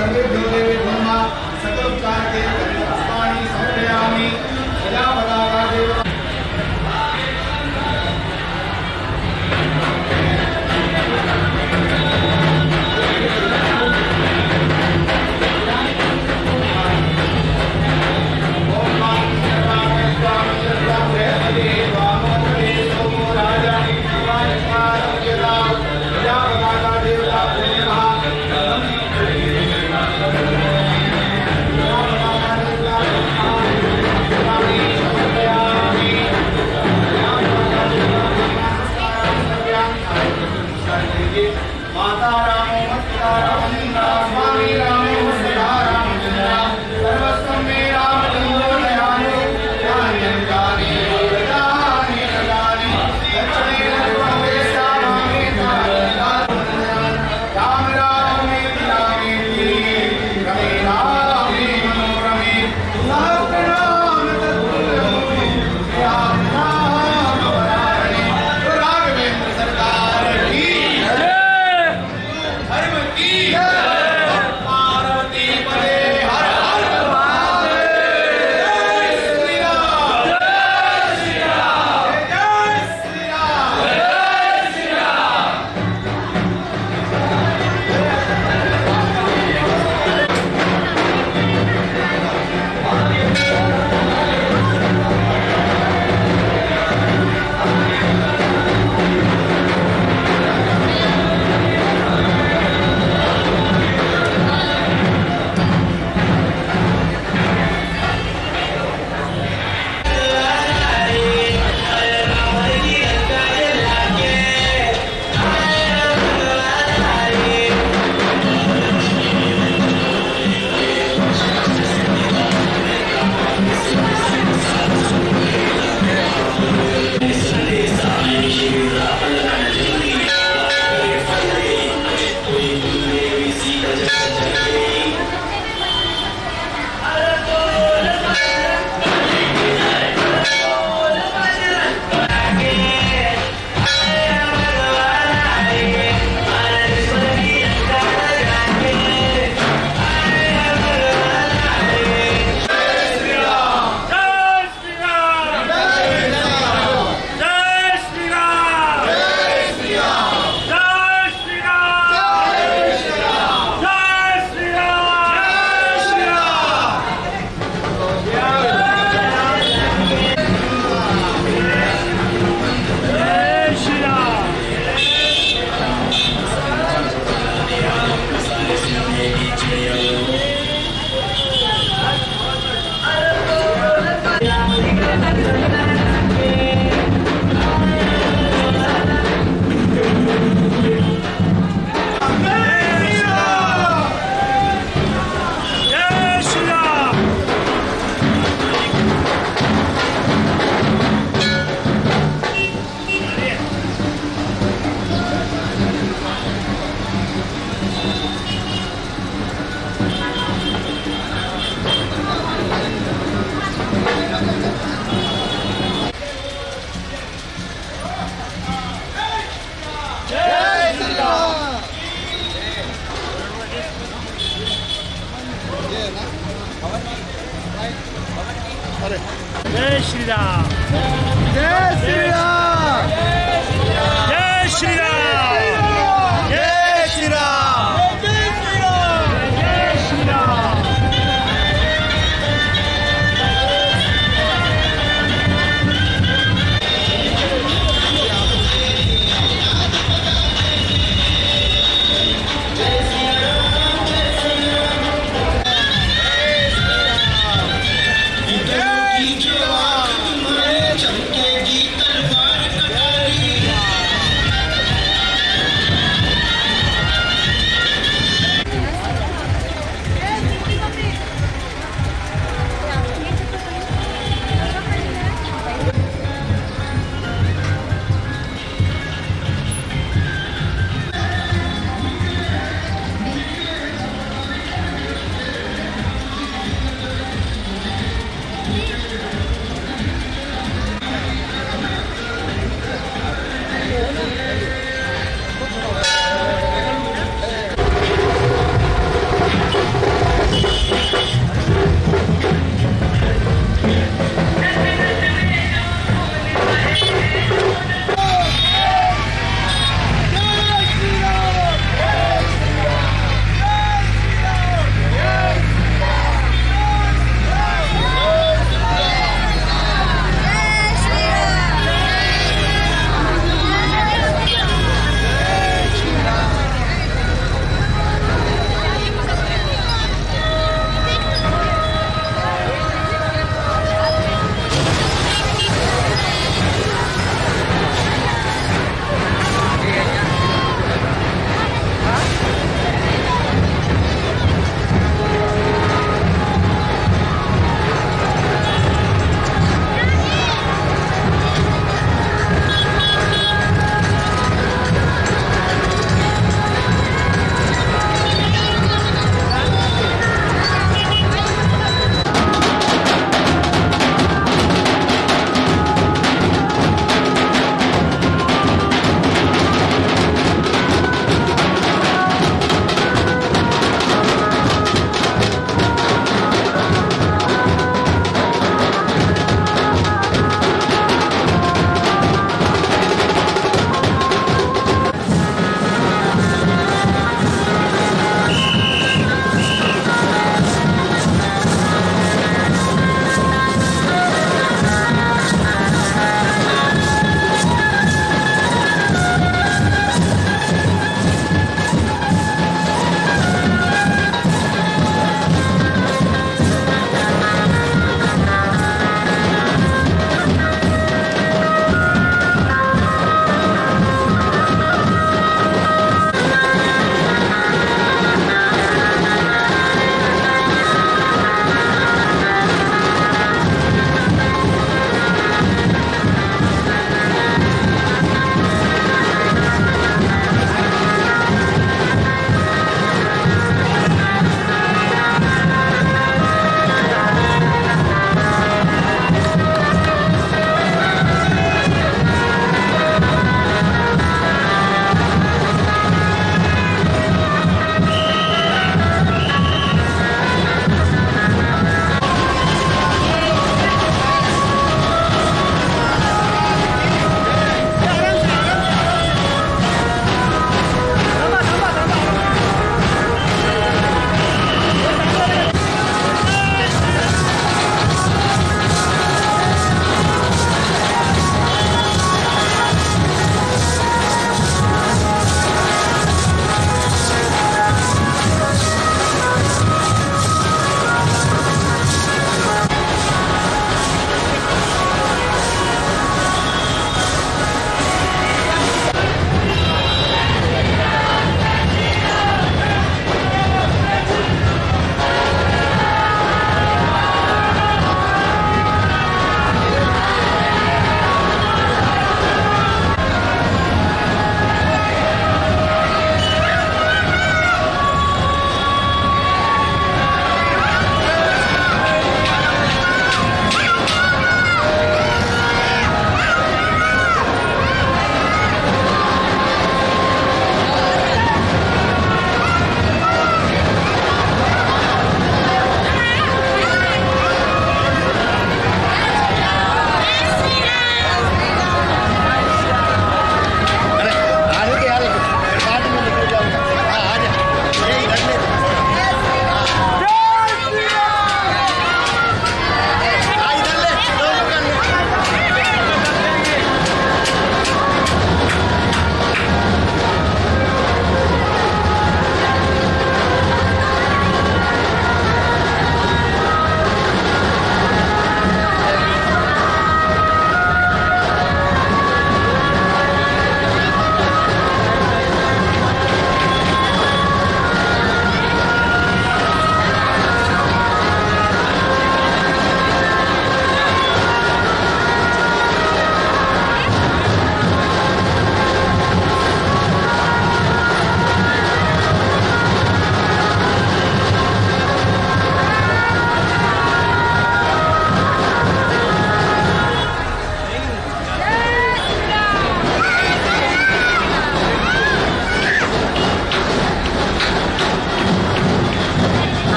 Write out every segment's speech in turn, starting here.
सर्वेभ्यो देवेभ्यो नमः सकलोपचार के पुष्पाणि समर्पयामि यदा पताका देवता माता रामो मस्ता रामचंद्र स्वामी रामो मस्ता रामचंद्र सर्वस्व में रामचंद्र दयालु जाने जाने जाने जाने लक्ष्मी लक्ष्मी श्यामे राम राम में रामे रमे रामे मनोरमे सहस्रनाम तत्पुरुषों राम राम वराणे राघवेंद्र सरकार की पार्वती पदे हर हर महादेव जय श्री राम जय श्री राम जय श्री राम जय श्री राम। जय श्री राम जय श्री राम जय श्री राम जय श्री राम जय श्री राम। चमकेगी तलवार कटारी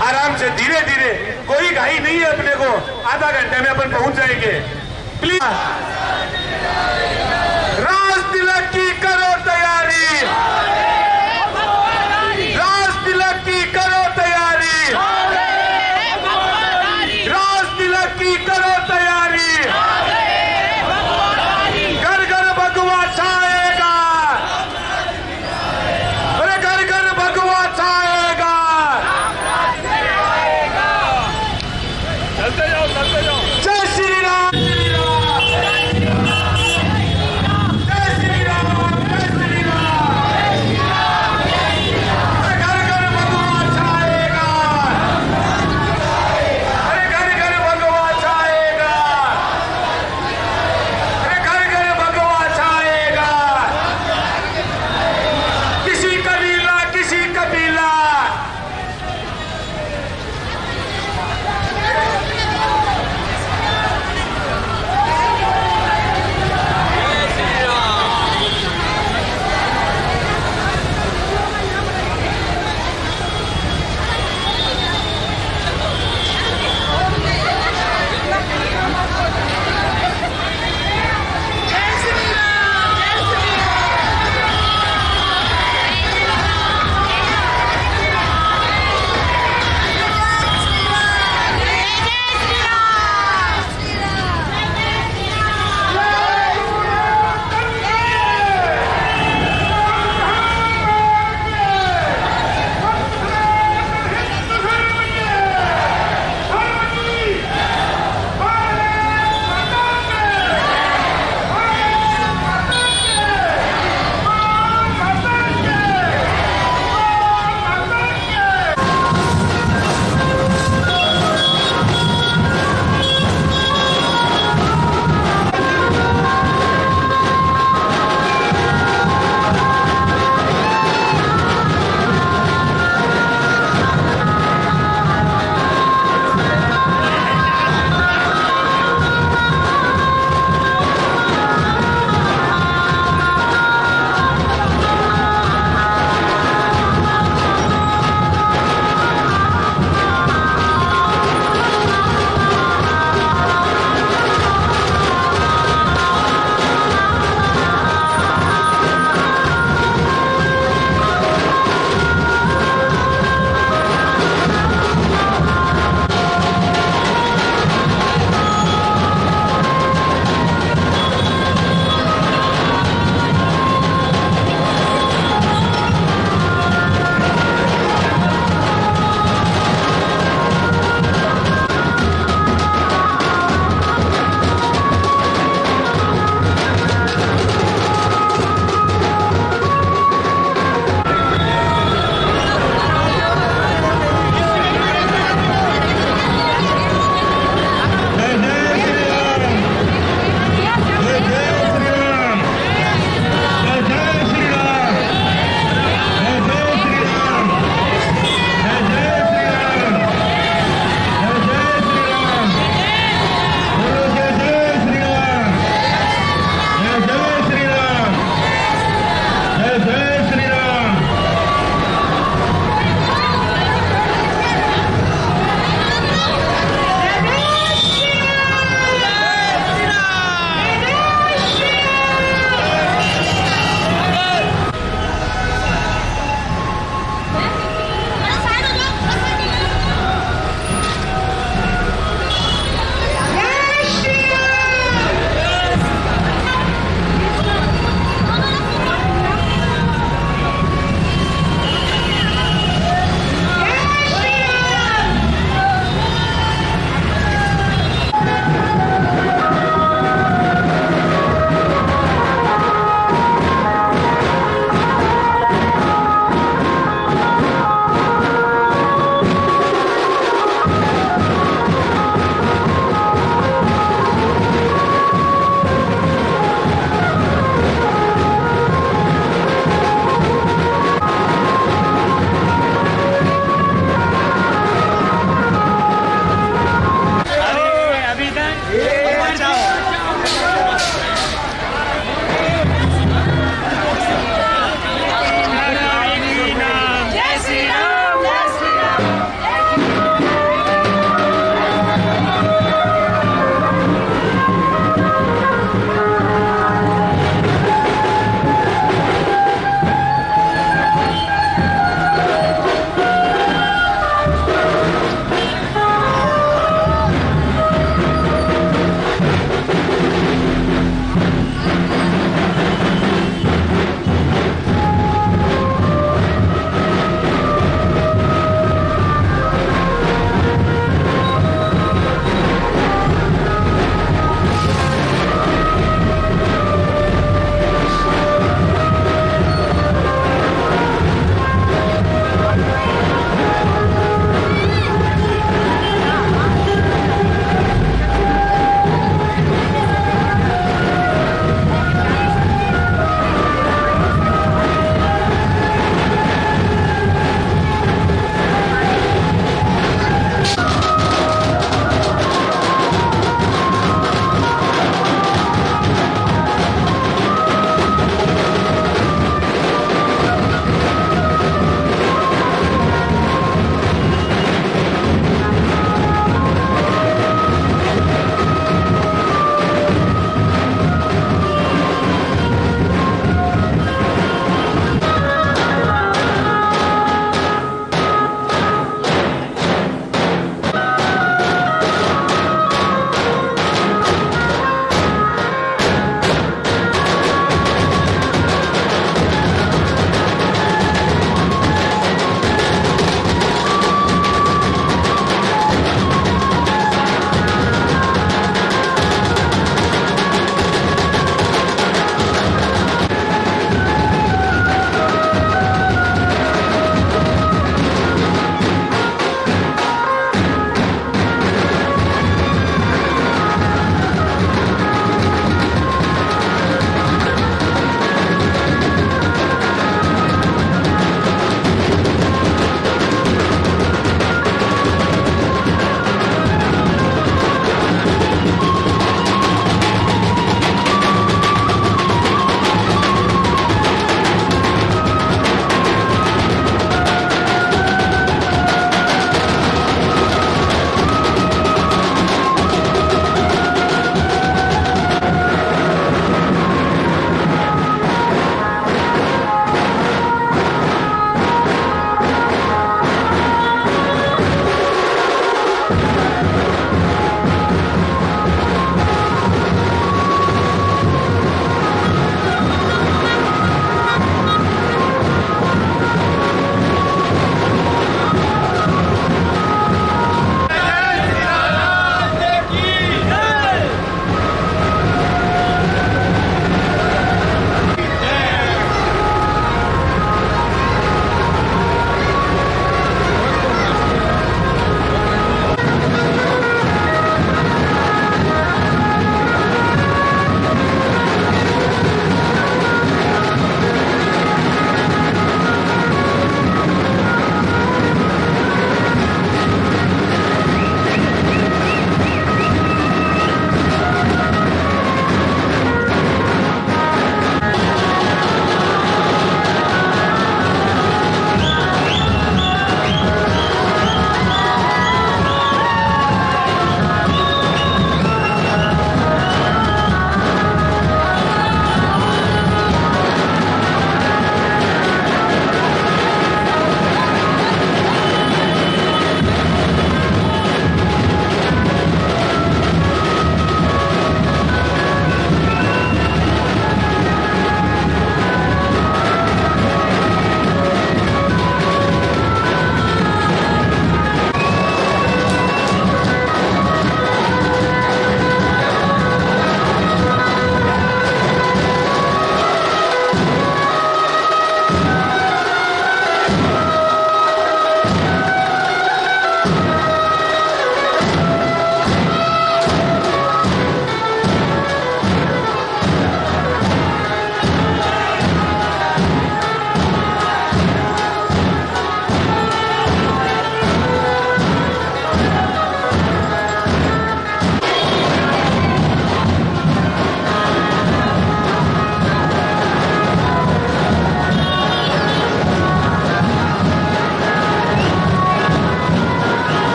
आराम से धीरे धीरे, कोई घाई नहीं है अपने को, आधा घंटे में अपन पहुंच जाएंगे। प्लीज राज तिलक की करो तैयारी, राज तिलक की करो तैयारी, राज तिलक की करो तैयारी। घर घर भगवा छाएगा, अरे घर घर भगवा छाएगा। चलते जाओ, चलते जाओ। जय श्री राम, जय श्री राम, जय श्री राम, जय श्री राम। घर घर भगवा छाएगा, अरे घर घर भगवा छाएगा, अरे घर घर भगवा छाएगा। किसी कबीला, किसी कबीला,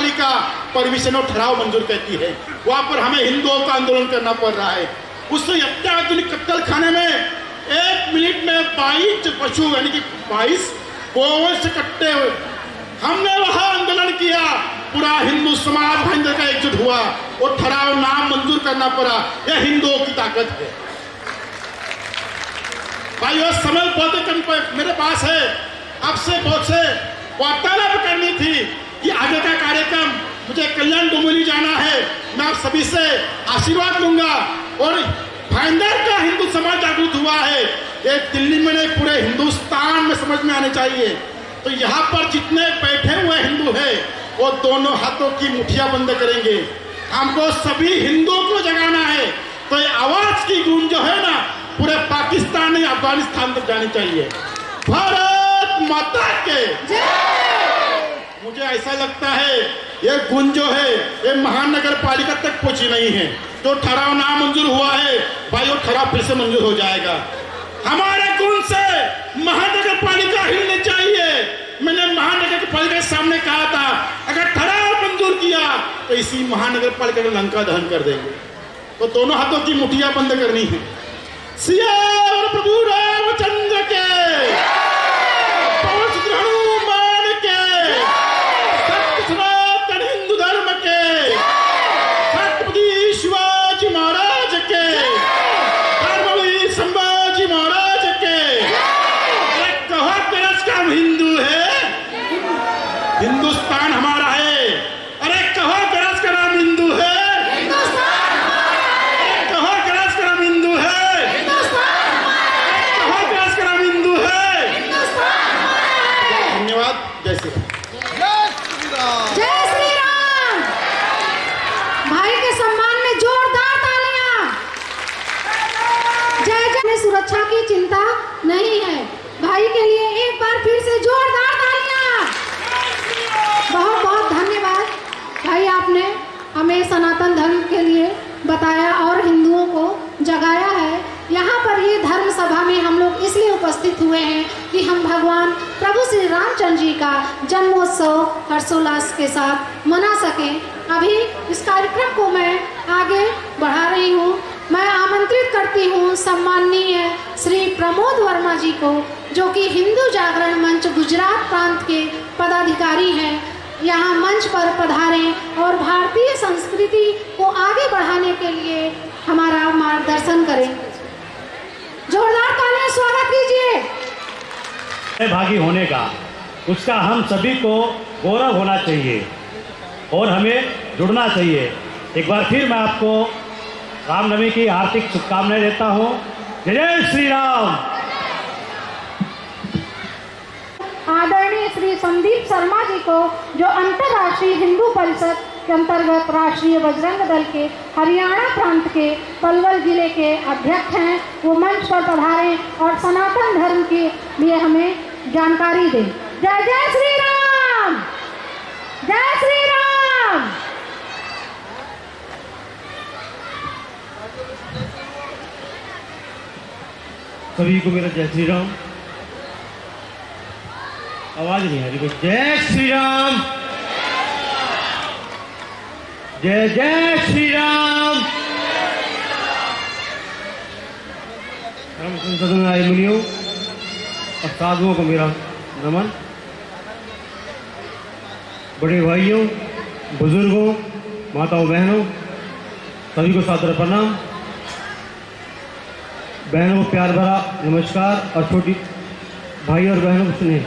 पालिका परमिशन और ठहराव मंजूर करती है, वहां पर हमें हिंदुओं का आंदोलन करना पड़ रहा है। उस अत्याधुनिक कत्ल खाने में 1 मिनट में 22 पशु यानी कि 22 गोवंश कट्टे हुए। हमने वहां आंदोलन किया, पूरा हिंदू समाज भाईंदर का एकजुट हुआ और ठहराव नाम मंजूर करना पड़ा। यह हिंदुओं की ताकत है भाइयों। समय बहुत कम मेरे पास है, आपसे बहुत से वार्तालाप करनी थी कि आगे का कार्यक्रम, मुझे कल्याण डोंबिवली जाना है, मैं आप सभी से आशीर्वाद लूंगा। और भाईंदर का हिंदू समाज जागरूक हुआ है, ये दिल्ली में नहीं पूरे हिंदुस्तान में समझ में आने चाहिए। तो यहाँ पर जितने बैठे हुए हिंदू हैं वो दोनों हाथों की मुठ्ठियां बंद करेंगे। हमको सभी हिंदुओं को जगाना है। तो ये आवाज की गूंज जो है ना पूरे पाकिस्तान या अफगानिस्तान तक जानी चाहिए। भारत माता के मुझे ऐसा लगता है ये गूंज जो है ये महानगर पालिका तक पहुंची नहीं है। जो ठहराव नाम मंजूर हुआ है भाई वो ठहराव फिर से मंजूर हो जाएगा। हमारे गुण से महानगर पालिका हिलनी चाहिए। मैंने महानगर पालिका के सामने कहा था अगर ठहराव मंजूर किया तो इसी महानगर पालिका का लंका दहन कर देंगे। तो दोनों हाथों की मुठ्ठियां बंद करनी है। सियावर प्रभु रामचंद्र के, पवन सुत हनुमान के, सत्य सनातन हिंदू धर्म के, छत्रपति शिवाजी महाराज के, धर्मवीर संभाजी महाराज के। अरे कहो गरज का हम हिंदू है, हिंदुस्तान हमारा है। अरे कहो गरज का नाम हिंदू है, सुरक्षा की चिंता नहीं है। भाई के लिए एक बार फिर से जोरदार तालियां। बहुत बहुत धन्यवाद भाई, आपने हमें सनातन धर्म के लिए बताया और हिंदुओं को जगाया है। यहाँ पर ये धर्म सभा में हम लोग इसलिए उपस्थित हुए हैं कि हम भगवान प्रभु श्री रामचंद्र जी का जन्मोत्सव हर्षोल्लास के साथ मना सकें। अभी इस कार्यक्रम को मैं आगे बढ़ा रही हूँ। मैं आमंत्रित करती हूँ सम्माननीय श्री प्रमोद वर्मा जी को, जो कि हिंदू जागरण मंच गुजरात प्रांत के पदाधिकारी हैं। यहाँ मंच पर पधारें और भारतीय संस्कृति को आगे बढ़ाने के लिए हमारा मार्गदर्शन करें। जोरदार तालियां स्वागत कीजिए। भागी होने का उसका हम सभी को गौरव होना चाहिए और हमें जुड़ना चाहिए। एक बार फिर मैं आपको रामनवमी की हार्दिक शुभकामनाएं देता हूँ। जय जय श्री राम। आदरणीय श्री संदीप शर्मा जी को, जो अंतर्राष्ट्रीय हिंदू परिषद के अंतर्गत राष्ट्रीय बजरंग दल के हरियाणा प्रांत के पलवल जिले के अध्यक्ष हैं, वो मंच पर पधारें और सनातन धर्म के लिए हमें जानकारी दें। जय जय श्री राम, जय श्री राम। सभी को मेरा जय श्री राम। आवाज नहीं आ रही। जय श्री राम, जय जय श्री राम। सदन में आए मुनियों और साधुओं को मेरा नमन। बड़े भाइयों, बुजुर्गों, माताओं, बहनों, सभी को सादर प्रणाम। बहनों को प्यार भरा नमस्कार और छोटी भाई और बहनों को स्नेह।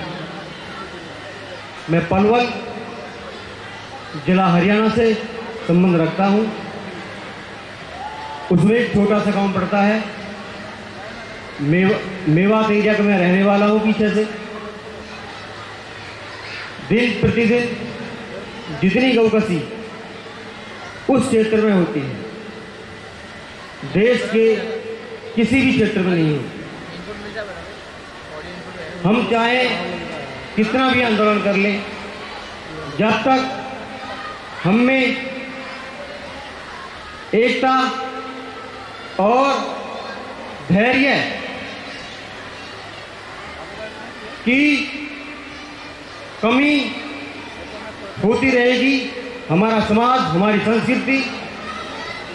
मैं पलवल जिला हरियाणा से संबंध रखता हूँ। उसमें एक छोटा सा गांव पड़ता है मेवात एरिया का मैं रहने वाला हूँ। पीछे से दिन प्रतिदिन जितनी गौकसी उस क्षेत्र में होती है, देश के किसी भी क्षेत्र में नहीं हो। हम चाहे कितना भी आंदोलन कर लें, जब तक हम में एकता और धैर्य की कमी होती रहेगी, हमारा समाज, हमारी संस्कृति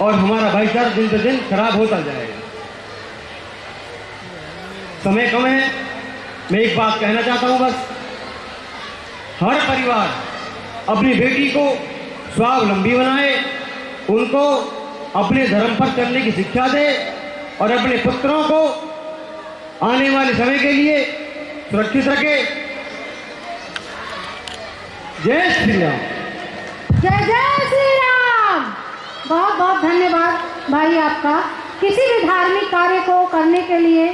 और हमारा भाईचारा दिन ब दिन खराब होता जाएगा। समय कम है, मैं एक बात कहना चाहता हूं बस, हर परिवार अपनी बेटी को स्वावलंबी बनाए, उनको अपने धर्म पर चलने की शिक्षा दे और अपने पुत्रों को आने वाले समय के लिए सुरक्षित रखे। जय श्री राम। जय जय श्री राम। बहुत बहुत धन्यवाद भाई आपका। किसी भी धार्मिक कार्य को करने के लिए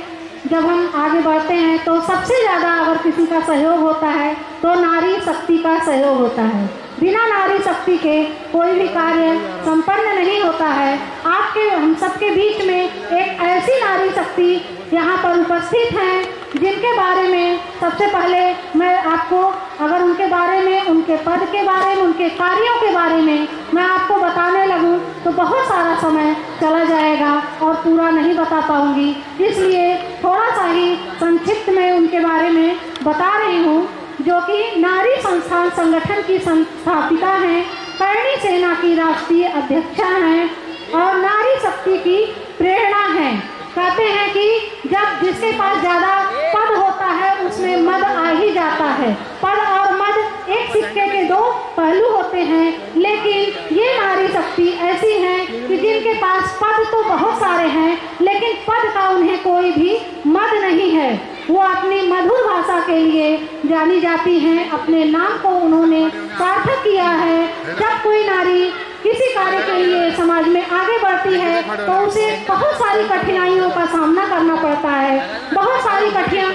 जब हम आगे बढ़ते हैं तो सबसे ज़्यादा अगर किसी का सहयोग होता है तो नारी शक्ति का सहयोग होता है। बिना नारी शक्ति के कोई भी कार्य संपन्न नहीं होता है। आपके हम सबके बीच में एक ऐसी नारी शक्ति यहाँ पर उपस्थित हैं जिनके बारे में सबसे पहले मैं आपको, अगर उनके बारे में, उनके पद के बारे में, उनके कार्यों के बारे में मैं आपको बताने लगूं तो बहुत सारा समय चला जाएगा और पूरा नहीं बता पाऊंगी। इसलिए थोड़ा सा ही संक्षिप्त में उनके बारे में बता रही हूँ, जो कि नारी संस्थान संगठन की संस्थापिका हैं, करणी सेना की राष्ट्रीय अध्यक्षा हैं और नारी शक्ति की प्रेरणा हैं। कहते हैं कि जब जिसके पास ज़्यादा पद होता है उसमें मद आ ही जाता है। पद और मद एक सिक्के के दो पहलू होते हैं, लेकिन ये नारी शक्ति ऐसी हैं कि जिनके पास पद तो बहुत सारे हैं लेकिन पद का उन्हें कोई भी मद नहीं है। वो अपनी मधुर भाषा के लिए जानी जाती हैं। अपने नाम को उन्होंने सार्थक किया है। जब कोई नारी किसी कार्य के लिए समाज में आगे बढ़ती है तो उसे बहुत सारी कठिनाइयों का सामना करना पड़ता है। बहुत सारी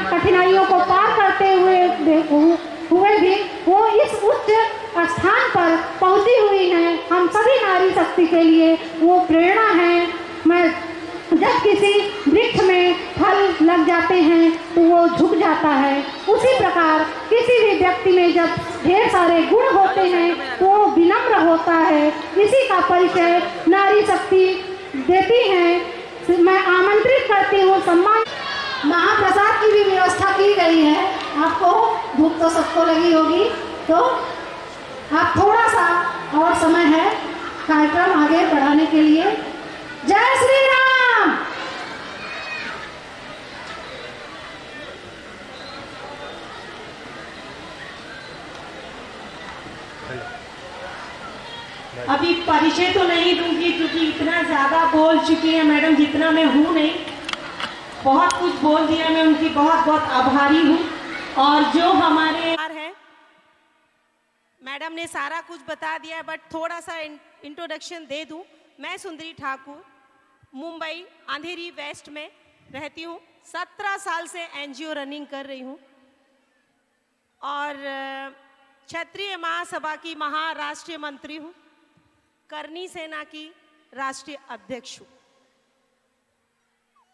कठिनाइयों को पार करते हुए भी वो इस उच्च स्थान पर पहुंची हुई हैं। हम सभी नारी शक्ति के लिए वो प्रेरणा है। मैं जब किसी वृक्ष में फल लग जाते हैं तो वो झुक जाता है, उसी प्रकार किसी भी व्यक्ति में जब ढेर सारे गुण होते हैं तो वो विनम्र होता है। इसी का परिचय नारी शक्ति देती है। मैं आमंत्रित करती हूँ, सम्मान महाप्रसाद की भी व्यवस्था की गई है। आपको भूख तो सबको लगी होगी, तो आप थोड़ा सा और समय है कार्यक्रम आगे बढ़ाने के लिए। जय श्री राम। अभी परिचय तो नहीं दूंगी क्योंकि इतना ज़्यादा बोल चुकी है मैडम, जितना मैं हूँ नहीं, बहुत कुछ बोल दिया। मैं उनकी बहुत बहुत आभारी हूँ। और जो हमारे हैं, मैडम ने सारा कुछ बता दिया है, बट थोड़ा सा इंट्रोडक्शन दे दूँ। मैं सुंदरी ठाकुर मुंबई अंधेरी वेस्ट में रहती हूँ। 17 साल से एनजीओ रनिंग कर रही हूँ और क्षत्रिय महासभा की महाराष्ट्रीय मंत्री हूँ, करणी सेना की राष्ट्रीय अध्यक्ष हूँ।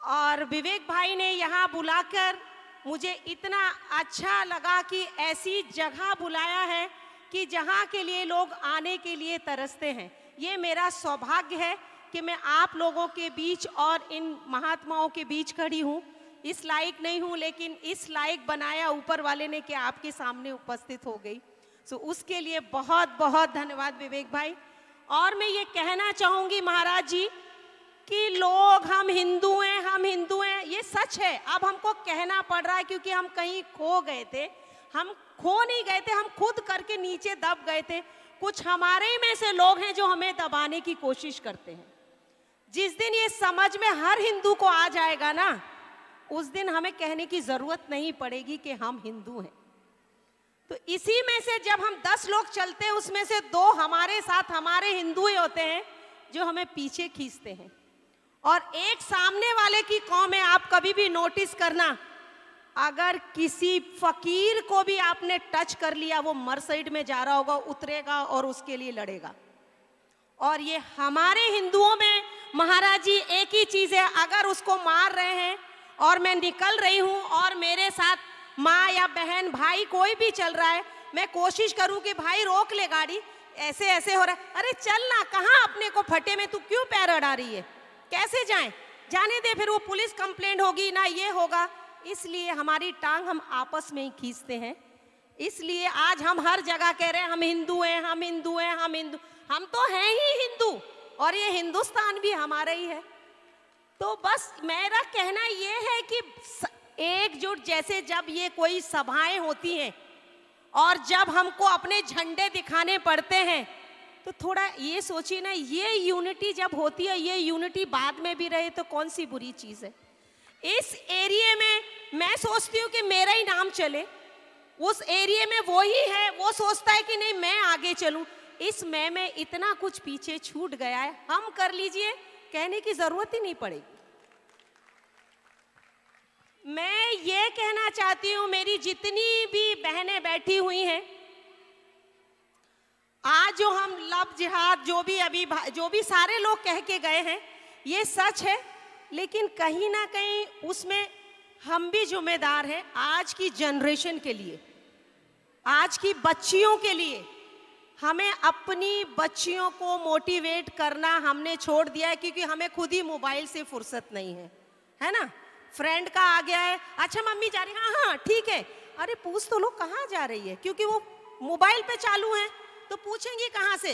और विवेक भाई ने यहाँ बुलाकर मुझे इतना अच्छा लगा कि ऐसी जगह बुलाया है कि जहाँ के लिए लोग आने के लिए तरसते हैं। ये मेरा सौभाग्य है कि मैं आप लोगों के बीच और इन महात्माओं के बीच खड़ी हूँ। इस लायक नहीं हूँ, लेकिन इस लायक बनाया ऊपर वाले ने कि आपके सामने उपस्थित हो गई। सो उसके लिए बहुत बहुत धन्यवाद विवेक भाई। और मैं ये कहना चाहूँगी महाराज जी कि लोग हम हिंदू हैं, ये सच है। अब हमको कहना पड़ रहा है क्योंकि हम कहीं खो गए थे। हम खो नहीं गए थे, हम खुद करके नीचे दब गए थे। कुछ हमारे ही में से लोग हैं जो हमें दबाने की कोशिश करते हैं। जिस दिन ये समझ में हर हिंदू को आ जाएगा ना, उस दिन हमें कहने की जरूरत नहीं पड़ेगी कि हम हिंदू हैं। तो इसी में से जब हम 10 लोग चलते हैं, उसमें से 2 हमारे साथ हमारे हिंदू ही होते हैं जो हमें पीछे खींचते हैं। और एक सामने वाले की कौम है। आप कभी भी नोटिस करना, अगर किसी फकीर को भी आपने टच कर लिया, वो मरसाइड में जा रहा होगा, उतरेगा और उसके लिए लड़ेगा। और ये हमारे हिंदुओं में महाराज जी एक ही चीज है, अगर उसको मार रहे हैं और मैं निकल रही हूं और मेरे साथ माँ या बहन भाई कोई भी चल रहा है, मैं कोशिश करूं कि भाई रोक ले गाड़ी, ऐसे ऐसे हो रहा है, अरे चल ना, कहाँ अपने को फटे में तू क्यों पैर अड़ा रही है, कैसे जाएं, जाने दे, फिर वो पुलिस कंप्लेंट होगी ना, ये होगा। इसलिए हमारी टांग हम आपस में ही खींचते हैं। इसलिए आज हम हर जगह कह रहे हैं हम हिंदू हैं, हम हिंदू हैं, हम हिंदू। हम तो हैं ही हिंदू और ये हिंदुस्तान भी हमारा ही है। तो बस मेरा कहना ये है कि एकजुट, जैसे जब ये कोई सभाएं होती हैं और जब हमको अपने झंडे दिखाने पड़ते हैं तो थोड़ा ये सोचिए ना, ये यूनिटी जब होती है, ये यूनिटी बाद में भी रहे तो कौन सी बुरी चीज़ है। इस एरिया में मैं सोचती हूँ कि मेरा ही नाम चले, उस एरिया में वो ही है, वो सोचता है कि नहीं मैं आगे चलूं। इस में इतना कुछ पीछे छूट गया है, हम कर लीजिए, कहने की जरूरत ही नहीं पड़ेगी। मैं ये कहना चाहती हूँ, मेरी जितनी भी बहनें बैठी हुई हैं, आज जो हम लव जिहाद जो भी सारे लोग कह के गए हैं, ये सच है, लेकिन कहीं ना कहीं उसमें हम भी जिम्मेदार हैं। आज की जनरेशन के लिए, आज की बच्चियों के लिए हमें अपनी बच्चियों को मोटिवेट करना हमने छोड़ दिया है, क्योंकि हमें खुद ही मोबाइल से फुर्सत नहीं है ना। फ्रेंड का आ गया है, अच्छा मम्मी जा रही है, हाँ हाँ ठीक है, अरे पूछ तो लो कहाँ जा रही है, क्योंकि वो मोबाइल पे चालू है तो पूछेंगी कहाँ से।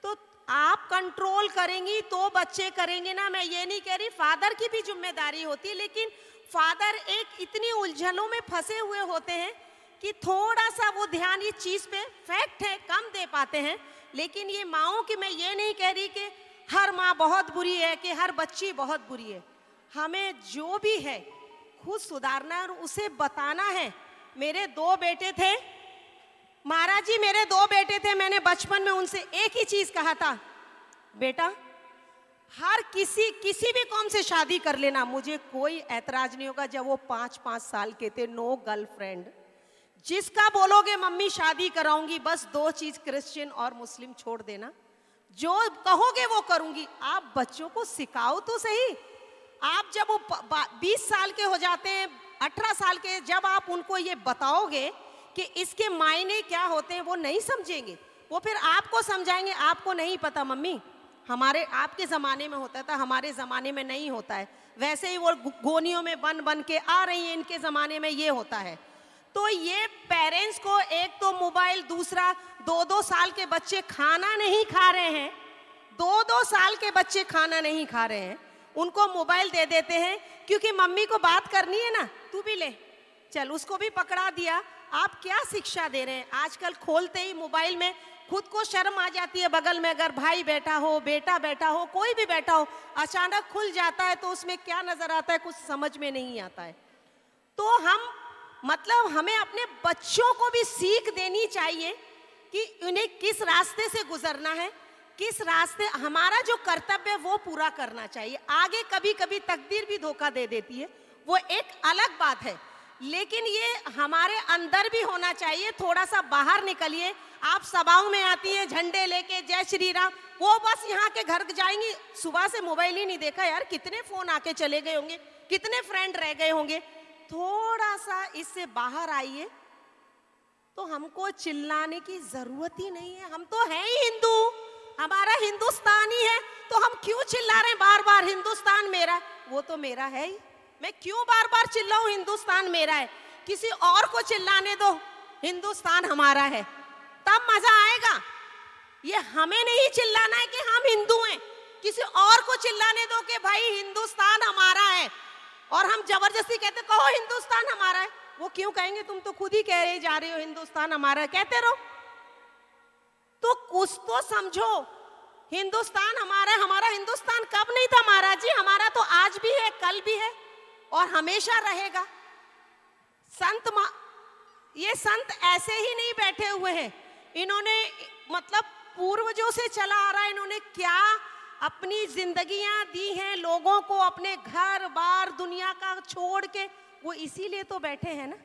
तो आप कंट्रोल करेंगी तो बच्चे करेंगे ना। मैं ये नहीं कह रही, फादर की भी जिम्मेदारी होती है, लेकिन फादर एक इतनी उलझनों में फंसे हुए होते हैं कि थोड़ा सा वो ध्यान इस चीज़ पे, फैक्ट है, कम दे पाते हैं। लेकिन ये माँओं की मैं ये नहीं कह रही कि हर माँ बहुत बुरी है, कि हर बच्ची बहुत बुरी है। हमें जो भी है खुद सुधारना है और उसे बताना है। मेरे 2 बेटे थे महाराज जी, मेरे 2 बेटे थे, मैंने बचपन में उनसे एक ही चीज़ कहा था, बेटा हर किसी भी कौम से शादी कर लेना, मुझे कोई ऐतराज नहीं होगा। जब वो 5-5 साल के थे, नो गर्लफ्रेंड, जिसका बोलोगे मम्मी शादी कराऊंगी, बस 2 चीज क्रिश्चियन और मुस्लिम छोड़ देना, जो कहोगे वो करूंगी। आप बच्चों को सिखाओ तो सही। आप जब वो 20 साल के हो जाते हैं, 18 साल के, जब आप उनको ये बताओगे कि इसके मायने क्या होते हैं, वो नहीं समझेंगे। वो फिर आपको समझाएंगे, आपको नहीं पता मम्मी, हमारे आपके ज़माने में होता था, हमारे ज़माने में नहीं होता है। वैसे ही वो गोनियों में बन के आ रही हैं, इनके ज़माने में ये होता है। तो ये पेरेंट्स को एक तो मोबाइल, दूसरा 2-2 साल के बच्चे खाना नहीं खा रहे हैं, 2-2 साल के बच्चे खाना नहीं खा रहे हैं, उनको मोबाइल दे देते हैं, क्योंकि मम्मी को बात करनी है ना, तू भी ले चल, उसको भी पकड़ा दिया। आप क्या शिक्षा दे रहे हैं? आजकल खोलते ही मोबाइल में खुद को शर्म आ जाती है, बगल में अगर भाई बैठा हो, बेटा बैठा हो, कोई भी बैठा हो, अचानक खुल जाता है तो उसमें क्या नजर आता है, कुछ समझ में नहीं आता है। तो हमें अपने बच्चों को भी सीख देनी चाहिए कि उन्हें किस रास्ते से गुजरना है, किस रास्ते, हमारा जो कर्तव्य है वो पूरा करना चाहिए। आगे कभी कभी तकदीर भी धोखा दे देती है, वो एक अलग बात है, लेकिन ये हमारे अंदर भी होना चाहिए। थोड़ा सा बाहर निकलिए। आप सभाओं में आती हैं झंडे लेके, जय श्री राम, वो बस यहाँ के घर जाएंगी, सुबह से मोबाइल ही नहीं देखा, यार कितने फोन आके चले गए होंगे, कितने फ्रेंड रह गए होंगे। थोड़ा सा इससे बाहर आइए, तो हमको चिल्लाने की जरूरत ही नहीं है। हम तो हैं ही हिंदू, हमारा हिंदुस्तान ही है, तो हम क्यों चिल्ला रहे हैं बार बार हिंदुस्तान मेरा? वो तो मेरा है ही, मैं क्यों बार बार चिल्लाऊं हिंदुस्तान मेरा है? किसी और को चिल्लाने दो हिंदुस्तान हमारा है, तब मजा आएगा। ये हमें नहीं चिल्लाना है कि हम हिंदू हैं, किसी और को चिल्लाने दो कि भाई हिंदुस्तान हमारा है, और हम जबरदस्ती कहते कहो हिंदुस्तान हमारा है। वो क्यों कहेंगे? तुम तो खुद ही कह रहे जा रहे हो हिंदुस्तान हमारा है, कहते रहो। तो कुछ तो समझो, हिंदुस्तान हमारा है। हमारा हिंदुस्तान कब नहीं था महाराज जी? हमारा तो आज भी है, कल भी है और हमेशा रहेगा। ये संत ऐसे ही नहीं बैठे हुए हैं, इन्होंने मतलब पूर्वजों से चला आ रहा है, इन्होंने क्या अपनी जिंदगियां दी हैं लोगों को, अपने घर बार दुनिया का छोड़ के, वो इसीलिए तो बैठे हैं ना,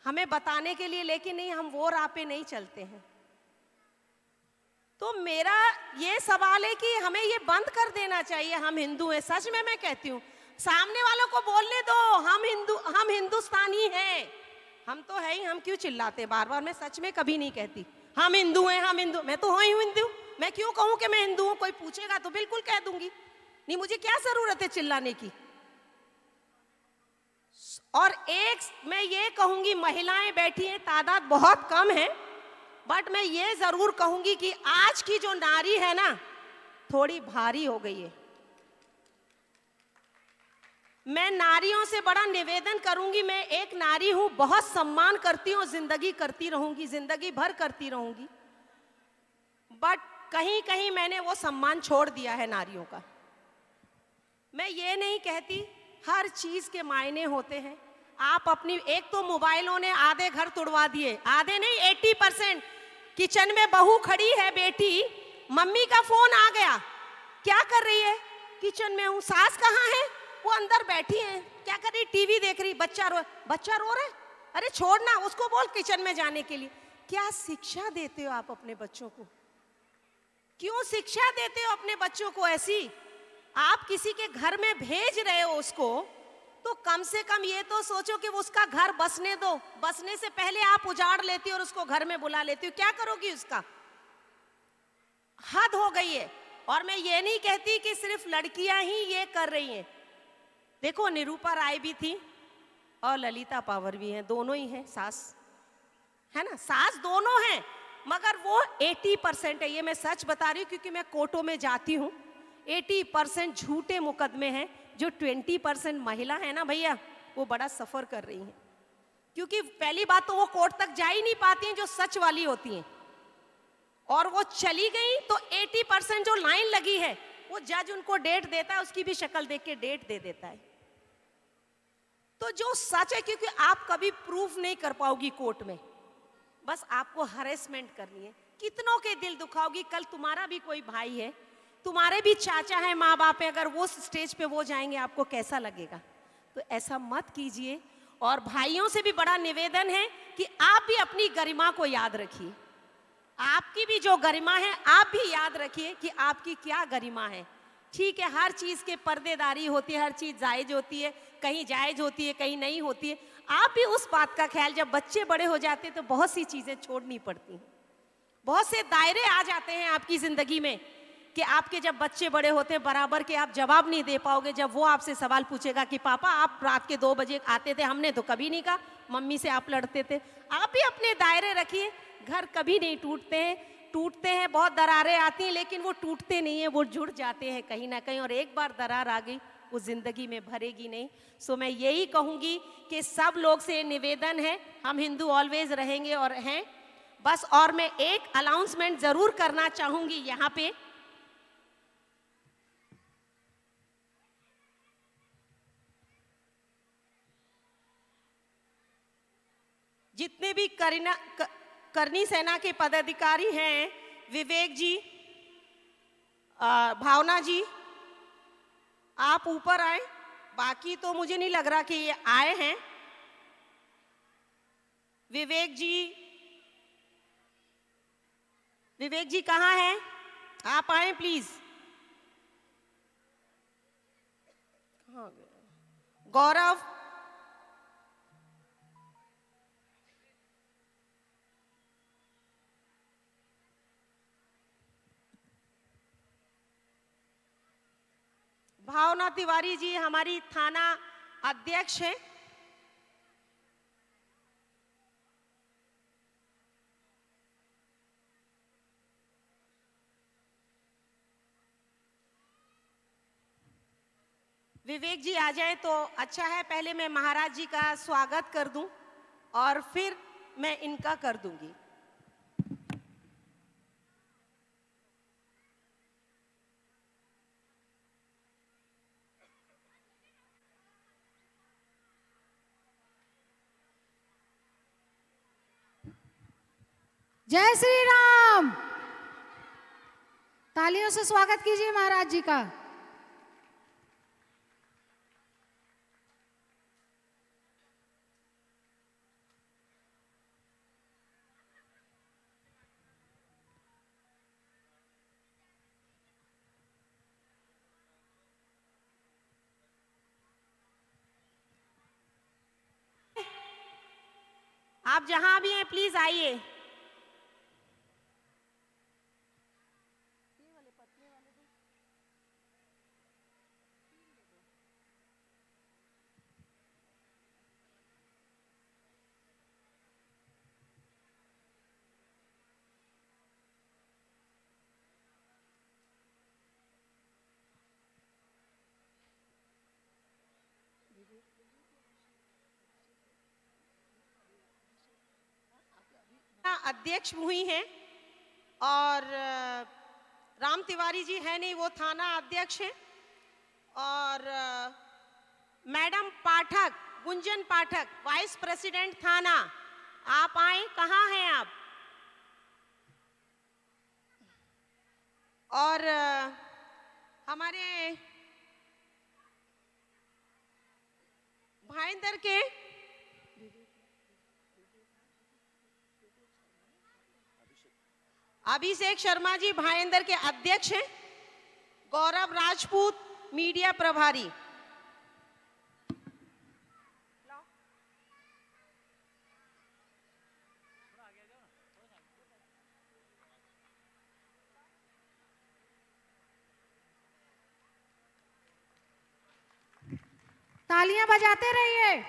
हमें बताने के लिए। लेकिन नहीं, हम वो राह पे नहीं चलते हैं। तो मेरा ये सवाल है कि हमें ये बंद कर देना चाहिए। हम हिंदू हैं, सच में मैं कहती हूँ, सामने वालों को बोलने दो हम हिंदुस्तानी हैं। हम तो है ही, हम क्यों चिल्लाते बार बार? मैं सच में कभी नहीं कहती हम हिंदू हैं, हम हिंदू। मैं तो हूँ हिंदू, मैं क्यों कहूँ कि मैं हिंदू हूँ? कोई पूछेगा तो बिल्कुल कह दूंगी, नहीं मुझे क्या जरूरत है चिल्लाने की। और एक मैं ये कहूंगी, महिलाएं बैठी हैं, तादाद बहुत कम है, बट मैं ये जरूर कहूंगी कि आज की जो नारी है ना, थोड़ी भारी हो गई है। मैं नारियों से बड़ा निवेदन करूंगी, मैं एक नारी हूं, बहुत सम्मान करती हूं, जिंदगी करती रहूंगी, जिंदगी भर करती रहूंगी, बट कहीं कहीं मैंने वो सम्मान छोड़ दिया है नारियों का। मैं ये नहीं कहती हर चीज के मायने होते हैं। आप अपनी, एक तो मोबाइलों ने आधे घर तुड़वा दिए, आधे नहीं 80%। किचन में बहू खड़ी है, बेटी, मम्मी का फोन आ गया, क्या कर रही है? किचन में हूँ। सास कहाँ है? वो अंदर बैठी है। क्या कर रही? टीवी देख रही। बच्चा रो रहा है, अरे छोड़ना उसको, बोल किचन में जाने के लिए। क्या शिक्षा देते हो आप अपने बच्चों को? क्यों शिक्षा देते हो अपने बच्चों को ऐसी? आप किसी के घर में भेज रहे हो उसको, तो कम से कम ये तो सोचो कि उसका घर बसने दो। बसने से पहले आप उजाड़ लेती हो और उसको घर में बुला लेती हो, क्या करोगी उसका? हद हो गई है। और मैं ये नहीं कहती कि सिर्फ लड़कियां ही ये कर रही हैं। देखो, निरूपा राय भी थी और ललिता पावर भी हैं, दोनों ही हैं सास, है ना? सास दोनों हैं, मगर वो 80% है। ये मैं सच बता रही हूँ क्योंकि मैं कोर्टों में जाती हूँ। 80% झूठे मुकदमे हैं। जो 20% महिला है ना भैया, वो बड़ा सफर कर रही हैं, क्योंकि पहली बात तो वो कोर्ट तक जा ही नहीं पाती हैं जो सच वाली होती हैं, और वो चली गई तो 80% जो लाइन लगी है, वो जज उनको डेट देता है, उसकी भी शक्ल देख के डेट दे देता है। तो जो सच है, क्योंकि आप कभी प्रूफ नहीं कर पाओगी कोर्ट में, बस आपको हरेसमेंट करनी है। कितनों के दिल दुखाओगी? कल तुम्हारा भी कोई भाई है, तुम्हारे भी चाचा है, माँ बाप है, अगर वो स्टेज पे वो जाएंगे, आपको कैसा लगेगा? तो ऐसा मत कीजिए। और भाइयों से भी बड़ा निवेदन है कि आप भी अपनी गरिमा को याद रखिए। आपकी भी जो गरिमा है, आप भी याद रखिए कि आपकी क्या गरिमा है। ठीक है, हर चीज के पर्देदारी होती है, हर चीज जायज होती है, कहीं जायज होती है, कहीं नहीं होती है। आप भी उस बात का ख्याल, जब बच्चे बड़े हो जाते हैं तो बहुत सी चीजें छोड़नी पड़ती हैं, बहुत से दायरे आ जाते हैं आपकी जिंदगी में कि आपके जब बच्चे बड़े होते हैं, बराबर के आप जवाब नहीं दे पाओगे। जब वो आपसे सवाल पूछेगा कि पापा आप रात के 2 बजे आते थे, हमने तो कभी नहीं कहा, मम्मी से आप लड़ते थे। आप भी अपने दायरे रखिए। घर कभी नहीं टूटते हैं, बहुत दरारें आती हैं, लेकिन वो टूटते नहीं हैं, वो जुड़ जाते हैं कहीं ना कहीं। और एक बार दरार आ गई, वो जिंदगी में भरेगी नहीं। सो मैं यही कहूँगी कि सब लोग से निवेदन है, हम हिंदू ऑलवेज रहेंगे और हैं बस। और मैं एक अनाउंसमेंट जरूर करना चाहूँगी यहाँ पे, जितने भी करनी सेना के पदाधिकारी हैं, विवेक जी, भावना जी, आप ऊपर आए। बाकी तो मुझे नहीं लग रहा कि ये आए हैं। विवेक जी कहाँ हैं? आप आए प्लीज। कहाँ गए? गौरव, भावना तिवारी जी हमारी थाना अध्यक्ष हैं। विवेक जी आ जाए तो अच्छा है। पहले मैं महाराज जी का स्वागत कर दूं और फिर मैं इनका कर दूंगी। जय श्री राम। तालियों से स्वागत कीजिए महाराज जी का। आप जहां भी हैं प्लीज आइए। अध्यक्ष हुई हैं और राम तिवारी जी है नहीं, वो थाना अध्यक्ष हैं। और मैडम पाठक, गुंजन पाठक, वाइस प्रेसिडेंट थाना, आप आए, कहाँ हैं आप? और हमारे भाईंदर के अभिषेक शर्मा जी भाईंदर के अध्यक्ष हैं। गौरव राजपूत मीडिया प्रभारी। तालियां बजाते रहिए।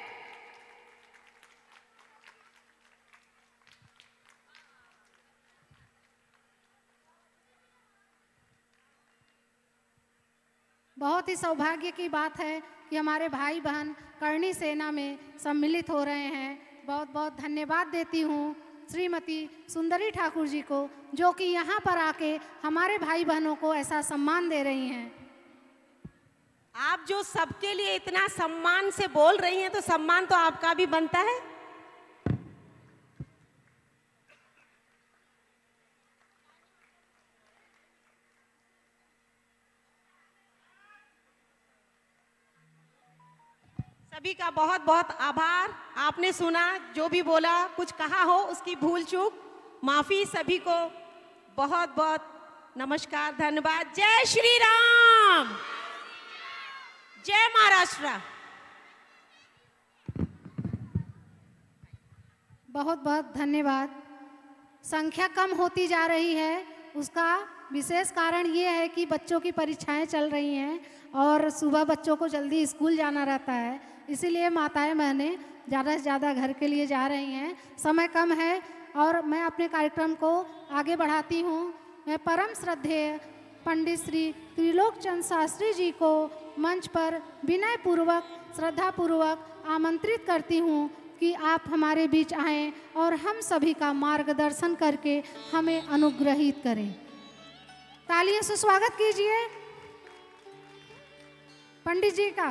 बहुत ही सौभाग्य की बात है कि हमारे भाई बहन करणी सेना में सम्मिलित हो रहे हैं। बहुत बहुत धन्यवाद देती हूँ श्रीमती सुंदरी ठाकुर जी को, जो कि यहाँ पर आके हमारे भाई बहनों को ऐसा सम्मान दे रही हैं। आप जो सबके लिए इतना सम्मान से बोल रही हैं, तो सम्मान तो आपका भी बनता है। सभी का बहुत बहुत आभार। आपने सुना, जो भी बोला, कुछ कहा हो उसकी भूल चूक माफी। सभी को बहुत बहुत नमस्कार, धन्यवाद। जय श्री राम, जय महाराष्ट्र। बहुत बहुत धन्यवाद। संख्या कम होती जा रही है, उसका विशेष कारण ये है कि बच्चों की परीक्षाएं चल रही हैं और सुबह बच्चों को जल्दी स्कूल जाना रहता है, इसीलिए माताएं बहनें ज़्यादा से ज़्यादा घर के लिए जा रही हैं। समय कम है और मैं अपने कार्यक्रम को आगे बढ़ाती हूँ। मैं परम श्रद्धेय पंडित श्री त्रिलोकचंद शास्त्री जी को मंच पर विनय पूर्वक, श्रद्धा पूर्वक आमंत्रित करती हूँ कि आप हमारे बीच आएं और हम सभी का मार्गदर्शन करके हमें अनुग्रहित करें। तालियों से स्वागत कीजिए पंडित जी का।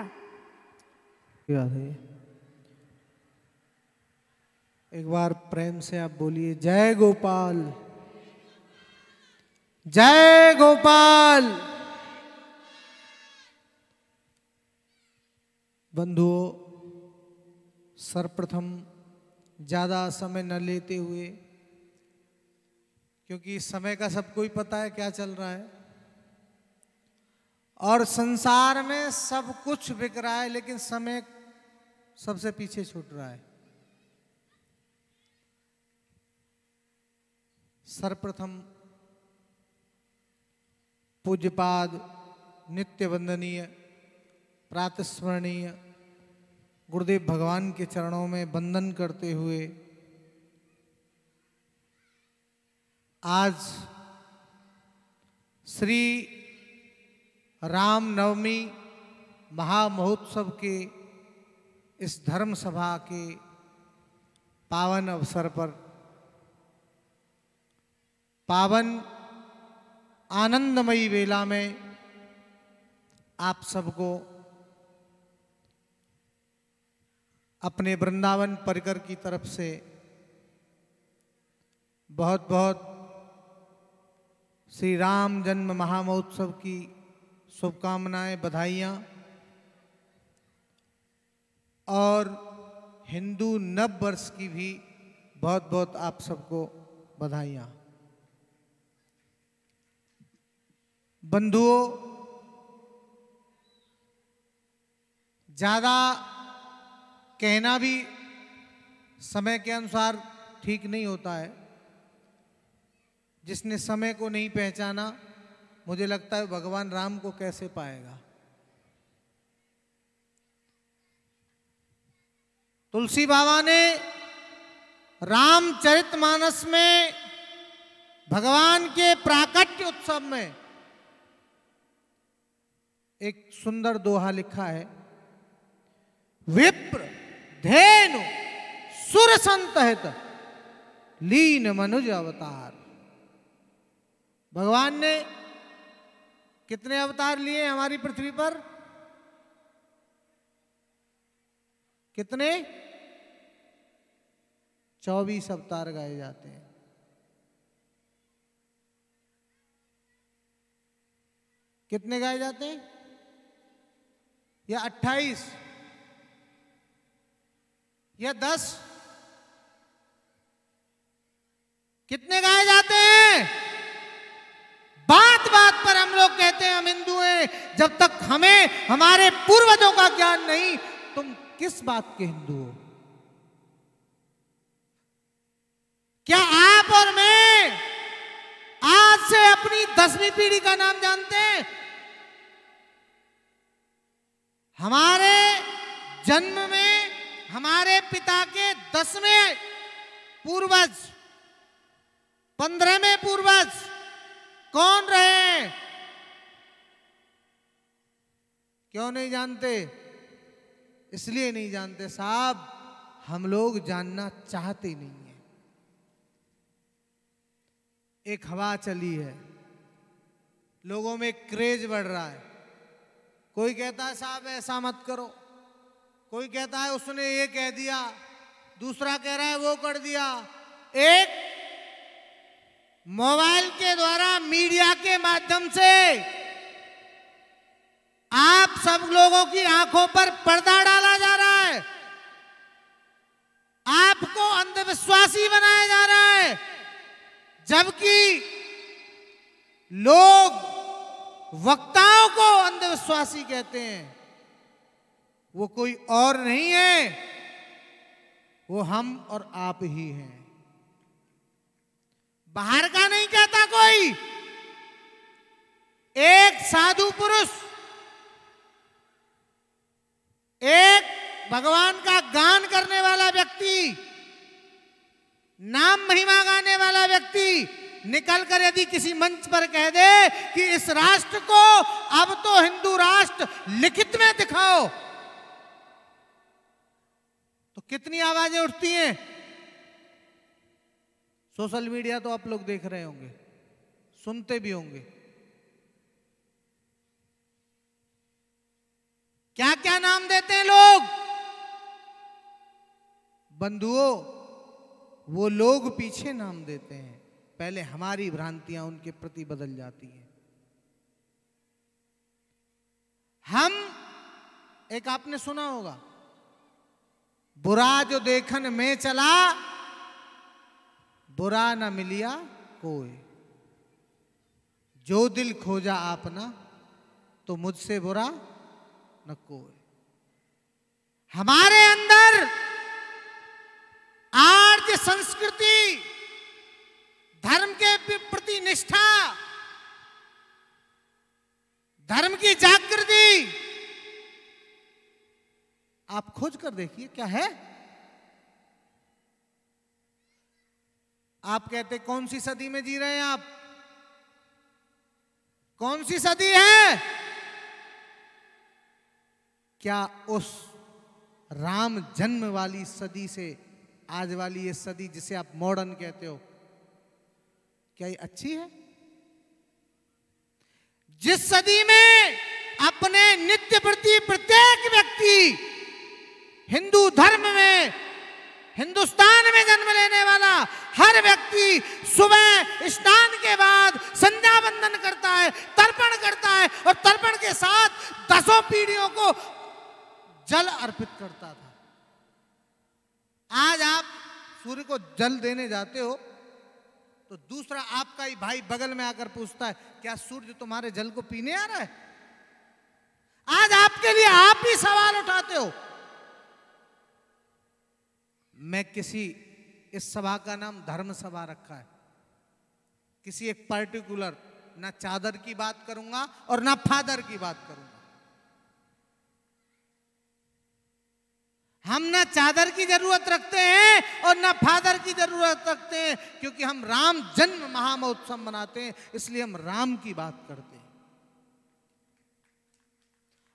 एक बार प्रेम से आप बोलिए जय गोपाल, जय गोपाल। बंधुओं, सर्वप्रथम ज़्यादा समय न लेते हुए, क्योंकि समय का सबको ही पता है क्या चल रहा है और संसार में सब कुछ बिक रहा है, लेकिन समय सबसे पीछे छूट रहा है। सर्वप्रथम पूज्यपाद नित्य वंदनीय प्रातस्मरणीय गुरुदेव भगवान के चरणों में वंदन करते हुए आज श्री राम नवमी महामहोत्सव के इस धर्म सभा के पावन अवसर पर, पावन आनंदमयी वेला में आप सबको अपने वृंदावन परिकर की तरफ से बहुत बहुत श्री राम जन्म महामहोत्सव की शुभकामनाएं, बधाइयाँ और हिंदू नव वर्ष की भी बहुत बहुत आप सबको बधाइयाँ। बंधुओं, ज़्यादा कहना भी समय के अनुसार ठीक नहीं होता है। जिसने समय को नहीं पहचाना, मुझे लगता है भगवान राम को कैसे पाएगा। तुलसी बाबा ने रामचरितमानस में भगवान के प्राकट्य उत्सव में एक सुंदर दोहा लिखा है, विप्र धेनु सुर संतहित लीन मनुज अवतार। भगवान ने कितने अवतार लिए हमारी पृथ्वी पर? कितने? 24 अवतार गाए जाते हैं। कितने गाए जाते हैं? या 28 या 10? कितने गाए जाते हैं? बात बात पर हम लोग कहते हैं हम हिंदू हैं। जब तक हमें हमारे पूर्वजों का ज्ञान नहीं, तुम किस बात के हिंदू हो? क्या आप और मैं आज से अपनी 10वीं पीढ़ी का नाम जानते हैं? हमारे जन्म में हमारे पिता के 10वें पूर्वज, 15वें पूर्वज कौन रहे? क्यों नहीं जानते? इसलिए नहीं जानते साहब, हम लोग जानना चाहते नहीं है। एक हवा चली है, लोगों में क्रेज बढ़ रहा है। कोई कहता है साहब ऐसा मत करो, कोई कहता है उसने ये कह दिया, दूसरा कह रहा है वो कर दिया। एक मोबाइल के द्वारा, मीडिया के माध्यम से आप सब लोगों की आंखों पर पर्दा डाला जा रहा है, आपको अंधविश्वासी बनाया जा रहा है, जबकि लोग वक्ताओं को अंधविश्वासी कहते हैं। वो कोई और नहीं है, वो हम और आप ही हैं। बाहर का नहीं कहता कोई। एक साधु पुरुष, एक भगवान का गान करने वाला व्यक्ति, नाम महिमा गाने वाला व्यक्ति निकलकर यदि किसी मंच पर कह दे कि इस राष्ट्र को अब तो हिंदू राष्ट्र लिखित में दिखाओ, तो कितनी आवाजें उठती हैं। सोशल मीडिया तो आप लोग देख रहे होंगे, सुनते भी होंगे। क्या क्या नाम देते हैं लोग। बंधुओं, वो लोग पीछे नाम देते हैं, पहले हमारी भ्रांतियां उनके प्रति बदल जाती हैं। हम, एक आपने सुना होगा, बुरा जो देखन में चला, बुरा न मिलिया कोई, जो दिल खोजा आपना, तो मुझसे बुरा न कोई। हमारे अंदर आर्य संस्कृति, धर्म के प्रति निष्ठा, धर्म की जागृति, आप खोज कर देखिए क्या है। आप कहते कौन सी सदी में जी रहे हैं आप? कौन सी सदी है? क्या उस राम जन्म वाली सदी से आज वाली ये सदी जिसे आप मॉडर्न कहते हो, क्या ये अच्छी है? जिस सदी में अपने नित्य प्रति प्रत्येक व्यक्ति हिंदू धर्म में, हिंदुस्तान में जन्म लेने वाला हर व्यक्ति सुबह स्नान के बाद संध्या वंदन करता है, तर्पण करता है, और तर्पण के साथ 10 पीढ़ियों को जल अर्पित करता था। आज आप सूर्य को जल देने जाते हो तो दूसरा आपका ही भाई बगल में आकर पूछता है, क्या सूर्य तुम्हारे जल को पीने आ रहा है? आज आपके लिए आप ही सवाल उठाते हो। मैं किसी, इस सभा का नाम धर्म सभा रखा है, किसी एक पर्टिकुलर ना चादर की बात करूंगा और ना फादर की बात करूंगा। हम ना चादर की जरूरत रखते हैं और ना फादर की जरूरत रखते हैं, क्योंकि हम राम जन्म महामहोत्सव मनाते हैं, इसलिए हम राम की बात करते हैं।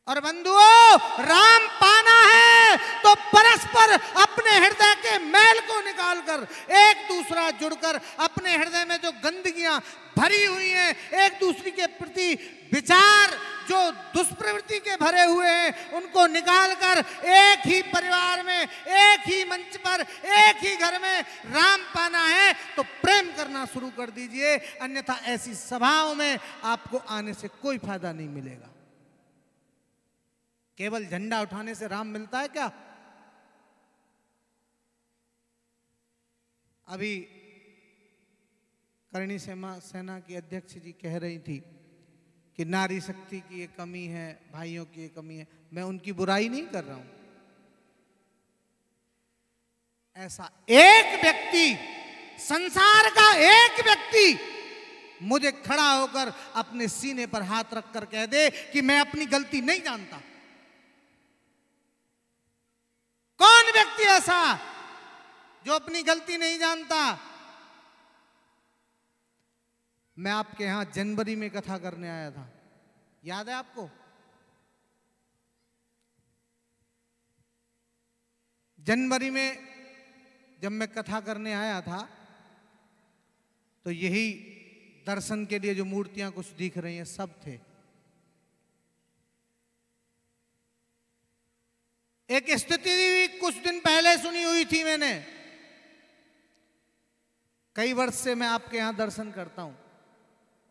और बंधुओं, राम पाना है तो परस्पर अपने हृदय के मैल को निकालकर एक दूसरा जुड़कर अपने हृदय में जो गंदगियां भरी हुई हैं, एक दूसरे के प्रति विचार जो दुष्प्रवृत्ति के भरे हुए हैं, उनको निकालकर एक ही परिवार में, एक ही मंच पर, एक ही घर में राम पाना है तो प्रेम करना शुरू कर दीजिए, अन्यथा ऐसी सभाओं में आपको आने से कोई फायदा नहीं मिलेगा। केवल झंडा उठाने से राम मिलता है क्या? अभी करणी सेना की अध्यक्ष जी कह रही थी कि नारी शक्ति की ये कमी है, भाइयों की ये कमी है। मैं उनकी बुराई नहीं कर रहा हूं। ऐसा एक व्यक्ति, संसार का एक व्यक्ति मुझे खड़ा होकर अपने सीने पर हाथ रखकर कह दे कि मैं अपनी गलती नहीं जानता। कौन व्यक्ति ऐसा जो अपनी गलती नहीं जानता? मैं आपके यहां जनवरी में कथा करने आया था, याद है आपको? जनवरी में जब मैं कथा करने आया था तो यही दर्शन के लिए जो मूर्तियां कुछ दिख रही हैं सब थे। एक स्थिति कुछ दिन पहले सुनी हुई थी मैंने। कई वर्ष से मैं आपके यहां दर्शन करता हूं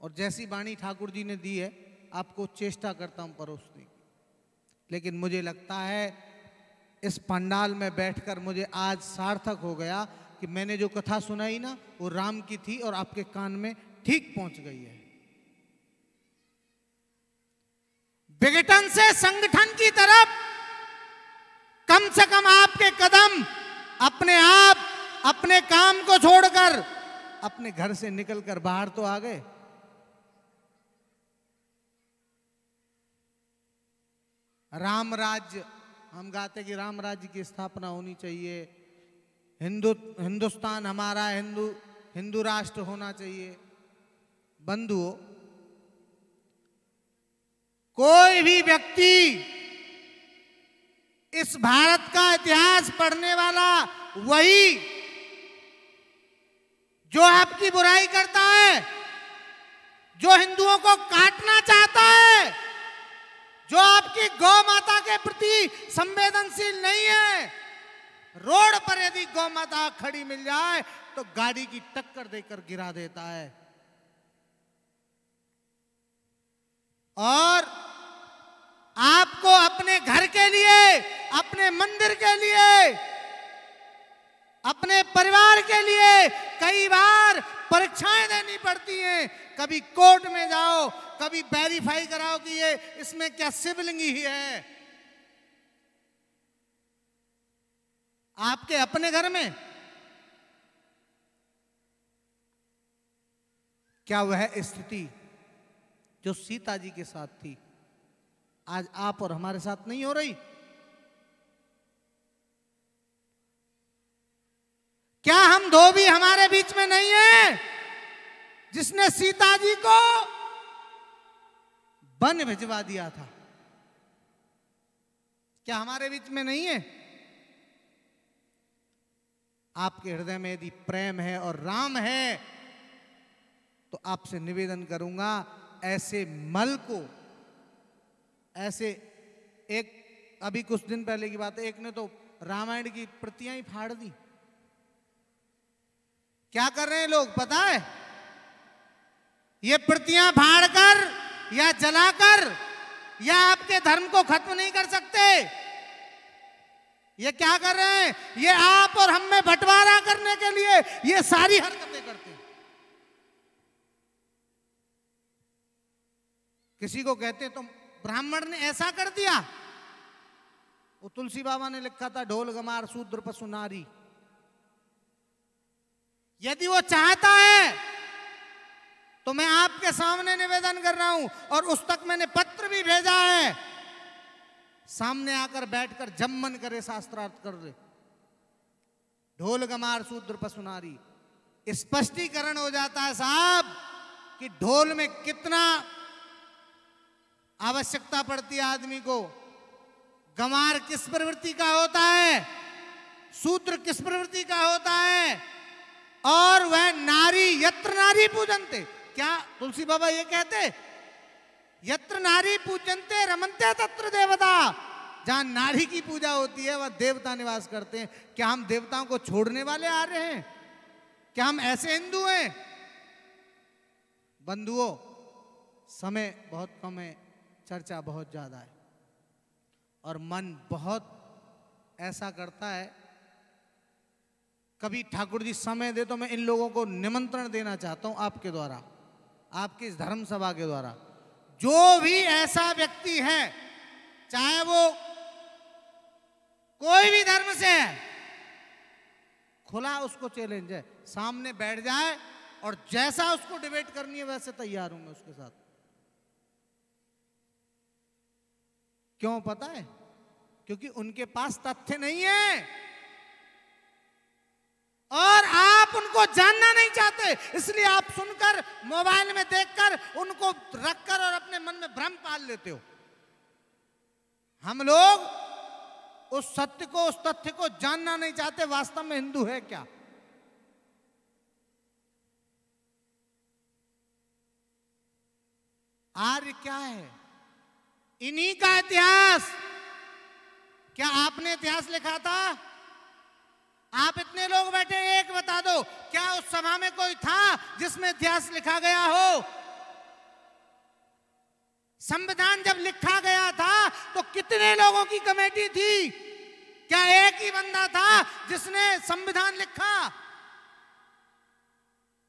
और जैसी वाणी ठाकुर जी ने दी है आपको चेष्टा करता हूं परोसने की, लेकिन मुझे लगता है इस पंडाल में बैठकर मुझे आज सार्थक हो गया कि मैंने जो कथा सुनाई ना वो राम की थी और आपके कान में ठीक पहुंच गई है। विघटन से संगठन की तरफ कम से कम आपके कदम अपने आप, अपने काम को छोड़कर अपने घर से निकलकर बाहर तो आ गए। राम राज्य, हम गाते कि राम राज्य की स्थापना होनी चाहिए, हिंदुस्तान हमारा हिंदू राष्ट्र होना चाहिए। बंधुओं, कोई भी व्यक्ति इस भारत का इतिहास पढ़ने वाला वही जो आपकी बुराई करता है, जो हिंदुओं को काटना चाहता है, जो आपकी गौ माता के प्रति संवेदनशील नहीं है, रोड पर यदि गौ माता खड़ी मिल जाए तो गाड़ी की टक्कर देकर गिरा देता है। और आपको अपने घर के लिए, अपने मंदिर के लिए, अपने परिवार के लिए कई बार परीक्षाएं देनी पड़ती हैं। कभी कोर्ट में जाओ, कभी वेरीफाई कराओ कि ये इसमें क्या सिबलिंग ही है। आपके अपने घर में क्या वह स्थिति जो सीता जी के साथ थी आज आप और हमारे साथ नहीं हो रही? क्या हम धोबी हमारे बीच में नहीं है जिसने सीता जी को वन भिजवा दिया था? क्या हमारे बीच में नहीं है? आपके हृदय में यदि प्रेम है और राम है तो आपसे निवेदन करूंगा, ऐसे मल को, ऐसे एक अभी कुछ दिन पहले की बात है, एक ने तो रामायण की प्रतियां ही फाड़ दी। क्या कर रहे हैं लोग पता है? ये प्रतियां फाड़कर या जलाकर या आपके धर्म को खत्म नहीं कर सकते। ये क्या कर रहे हैं? ये आप और हम में बंटवारा करने के लिए ये सारी हरकतें करते हैं। किसी को कहते हैं तो ब्राह्मण ने ऐसा कर दिया, वो तुलसी बाबा ने लिखा था ढोल गमार शूद्र पशु नारी। यदि वो चाहता है तो मैं आपके सामने निवेदन कर रहा हूं और उस तक मैंने पत्र भी भेजा है, सामने आकर बैठकर जब मन करे शास्त्रार्थ कर ले। ढोल गमार शूद्र पशु नारी, स्पष्टीकरण हो जाता है साहब कि ढोल में कितना आवश्यकता पड़ती है आदमी को। गंवार किस प्रवृत्ति का होता है, शूद्र किस प्रवृत्ति का होता है, और वह नारी यत्र नारी पूजनते, क्या तुलसी बाबा ये कहते, यत्र नारी पूजनते रमनते तत्र देवता। जहां नारी की पूजा होती है वह देवता निवास करते हैं। क्या हम देवताओं को छोड़ने वाले आ रहे हैं? क्या हम ऐसे हिंदू हैं? बंधुओं, समय बहुत कम है, चर्चा बहुत ज्यादा है और मन बहुत ऐसा करता है। कभी ठाकुर जी समय दे तो मैं इन लोगों को निमंत्रण देना चाहता हूं आपके द्वारा, आपकी इस धर्म सभा के द्वारा, जो भी ऐसा व्यक्ति है, चाहे वो कोई भी धर्म से है, खुला उसको चैलेंज है, सामने बैठ जाए और जैसा उसको डिबेट करनी है वैसे तैयार हूं मैं उसके साथ। क्यों पता है? क्योंकि उनके पास तथ्य नहीं है और आप उनको जानना नहीं चाहते, इसलिए आप सुनकर, मोबाइल में देखकर, उनको रखकर और अपने मन में भ्रम पाल लेते हो। हम लोग उस सत्य को, उस तथ्य को जानना नहीं चाहते, वास्तव में हिंदू है क्या। आर्य क्या है? इन्हीं का इतिहास। क्या आपने इतिहास लिखा था? आप इतने लोग बैठे, एक बता दो, क्या उस सभा में कोई था जिसमें इतिहास लिखा गया हो? संविधान जब लिखा गया था तो कितने लोगों की कमेटी थी? क्या एक ही बंदा था जिसने संविधान लिखा?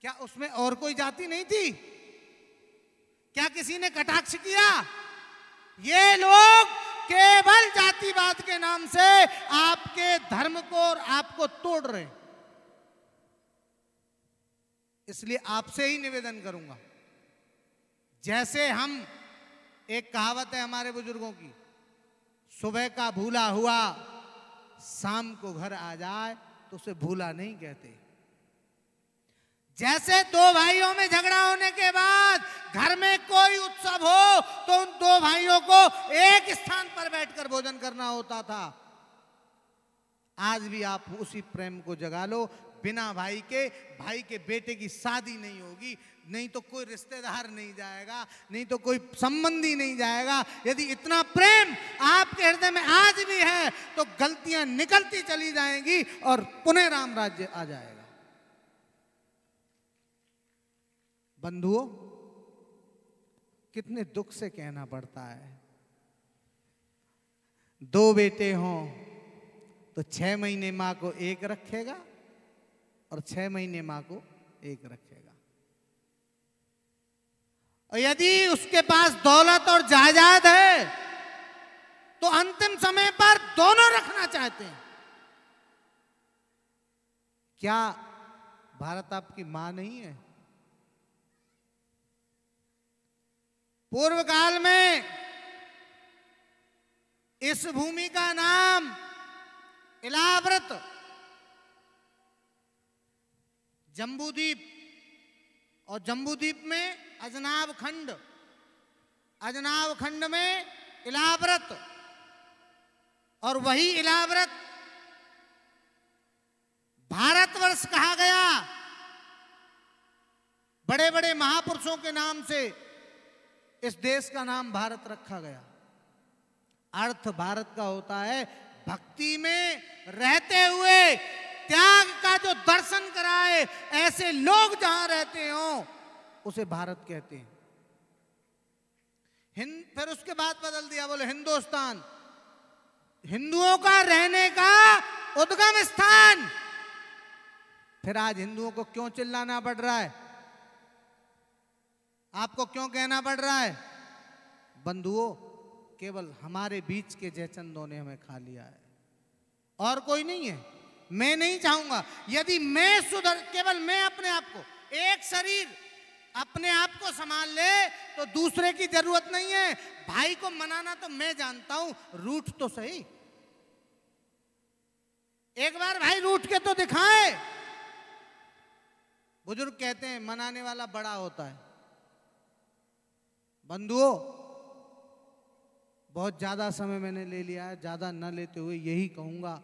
क्या उसमें और कोई जाति नहीं थी? क्या किसी ने कटाक्ष किया? ये लोग केवल जातिवाद के नाम से आपके धर्म को और आपको तोड़ रहे हैं। इसलिए आपसे ही निवेदन करूंगा, जैसे हम, एक कहावत है हमारे बुजुर्गों की, सुबह का भूला हुआ शाम को घर आ जाए तो उसे भूला नहीं कहते। जैसे दो भाइयों में झगड़ा होने के बाद घर में कोई उत्सव हो तो उन दो भाइयों को एक स्थान पर बैठकर भोजन करना होता था। आज भी आप उसी प्रेम को जगा लो। बिना भाई के बेटे की शादी नहीं होगी, नहीं तो कोई रिश्तेदार नहीं जाएगा, नहीं तो कोई संबंधी नहीं जाएगा। यदि इतना प्रेम आपके हृदय में आज भी है तो गलतियां निकलती चली जाएंगी और पुनः राम राज्य आ जाएगा। बंधुओं, कितने दुख से कहना पड़ता है, दो बेटे हों तो 6 महीने मां को एक रखेगा और 6 महीने मां को एक रखेगा। और यदि उसके पास दौलत और जायदाद है तो अंतिम समय पर दोनों रखना चाहते हैं। क्या भारत आपकी मां नहीं है? पूर्व काल में इस भूमि का नाम इलाव्रत, जम्बूद्वीप, और जम्बूद्वीप में अजनाब खंड, अजनाब खंड में इलाव्रत, और वही इलाव्रत भारतवर्ष कहा गया। बड़े बड़े महापुरुषों के नाम से इस देश का नाम भारत रखा गया। अर्थ भारत का होता है भक्ति में रहते हुए त्याग का जो दर्शन कराए, ऐसे लोग जहां रहते हो उसे भारत कहते हैं। फिर उसके बाद बदल दिया, बोले हिंदुस्तान, हिंदुओं का रहने का उद्गम स्थान। फिर आज हिंदुओं को क्यों चिल्लाना पड़ रहा है? आपको क्यों कहना पड़ रहा है? बंधुओं, केवल हमारे बीच के जयचंदों ने हमें खा लिया है और कोई नहीं है। मैं नहीं चाहूंगा, यदि मैं केवल मैं अपने आप को, एक शरीर अपने आप को संभाल ले तो दूसरे की जरूरत नहीं है। भाई को मनाना तो मैं जानता हूं, रूठ तो सही, एक बार भाई रूठ के तो दिखाए। बुजुर्ग कहते हैं मनाने वाला बड़ा होता है। बंधुओं, बहुत ज़्यादा समय मैंने ले लिया है, ज़्यादा न लेते हुए यही कहूँगा,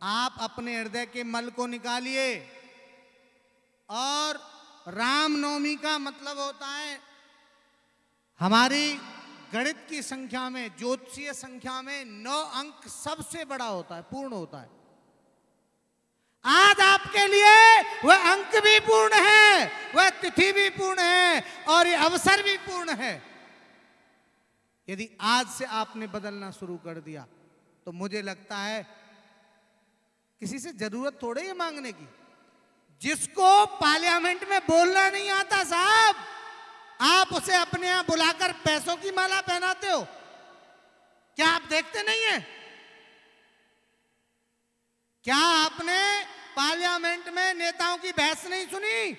आप अपने हृदय के मल को निकालिए। और रामनवमी का मतलब होता है हमारी गणित की संख्या में, ज्योतिषीय संख्या में 9 अंक सबसे बड़ा होता है, पूर्ण होता है। आज आपके लिए वह अंक भी पूर्ण है, वह तिथि भी पूर्ण है और ये अवसर भी पूर्ण है। यदि आज से आपने बदलना शुरू कर दिया तो मुझे लगता है किसी से जरूरत थोड़े ही मांगने की। जिसको पार्लियामेंट में बोलना नहीं आता साहब, आप उसे अपने यहां बुलाकर पैसों की माला पहनाते हो। क्या आप देखते नहीं है? क्या आपने पार्लियामेंट में नेताओं की बहस नहीं सुनी?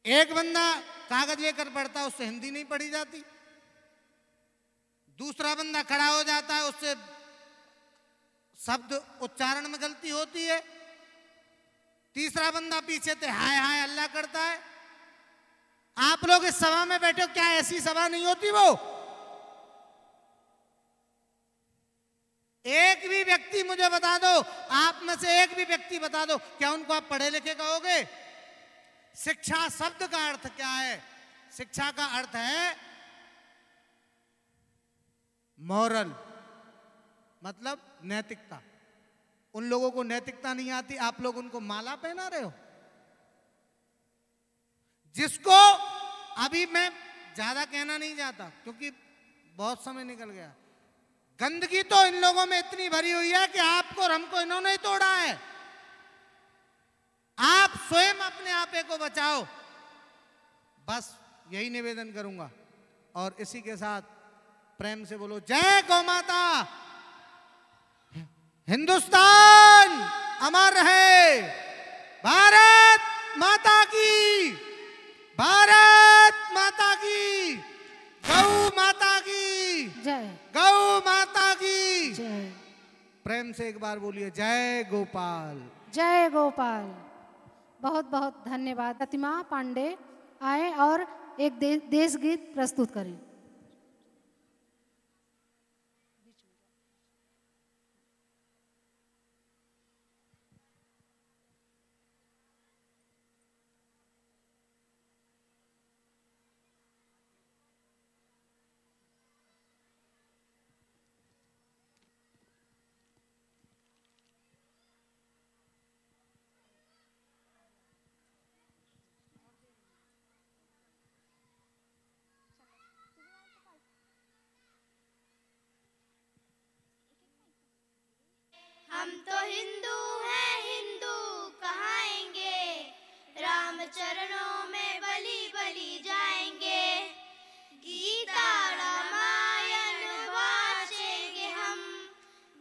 एक बंदा कागज लेकर पढ़ता है, उससे हिंदी नहीं पढ़ी जाती। दूसरा बंदा खड़ा हो जाता है, उससे शब्द उच्चारण में गलती होती है। तीसरा बंदा पीछे से हाय हाय अल्लाह करता है। आप लोग इस सभा में बैठे हो, क्या ऐसी सभा नहीं होती? वो एक भी व्यक्ति मुझे बता दो, आप में से एक भी व्यक्ति बता दो, क्या उनको आप पढ़े लिखे कहोगे? शिक्षा शब्द का अर्थ क्या है? शिक्षा का अर्थ है मॉरल, मतलब नैतिकता। उन लोगों को नैतिकता नहीं आती, आप लोग उनको माला पहना रहे हो। जिसको अभी मैं ज्यादा कहना नहीं चाहता क्योंकि बहुत समय निकल गया। गंदगी तो इन लोगों में इतनी भरी हुई है कि आपको और हमको इन्होंने ही तोड़ा है। आप स्वयं अपने आपे को बचाओ, बस यही निवेदन करूंगा। और इसी के साथ प्रेम से बोलो जय गौ माता, हिंदुस्तान अमर रहे, भारत माता की, भारत माता की, गौ माता की जय, गौ माता की जय। प्रेम से एक बार बोलिए जय गोपाल। जय गोपाल। बहुत बहुत धन्यवाद। प्रतिमा पांडे आए और एक देश गीत प्रस्तुत करें। हम तो हिंदू हैं, हिंदू कहाएंगे, राम चरणों में बलि बलि जाएंगे। गीता रामायण वाचेंगे हम,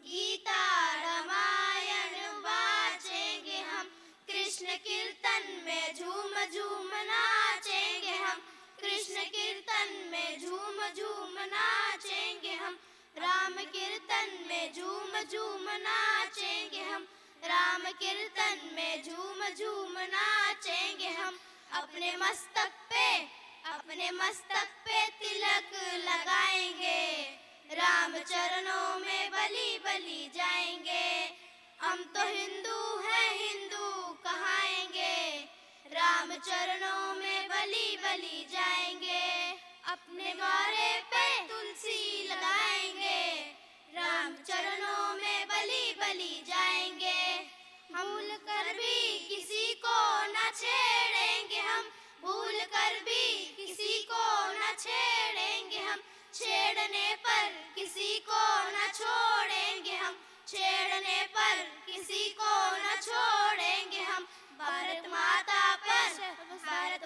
गीता रामायण वाचेंगे हम। कृष्ण कीर्तन में झूम झूम नाचेंगे हम, कृष्ण कीर्तन में झूम झूम नाचेंगे हम। राम कीर्तन में झूम झूम नाचेंगे हम, राम कीर्तन में झूम झूम नाचेंगे हम। अपने मस्तक पे तिलक लगाएंगे, राम चरणों में बलि बलि जाएंगे। हम तो हिंदू हैं, हिंदू कहाएंगे, राम चरणों में बलि बलि जाएंगे। अपने द्वारे पे तुलसी लगाएंगे, राम चरणों में बलि बलि जाएंगे। भूल कर भी किसी को न छेड़ेंगे हम, भूल कर भी किसी को न छेड़ेंगे हम। छेड़ने पर किसी को न छोड़ेंगे हम, छेड़ने पर किसी को न छोड़ेंगे हम। भारत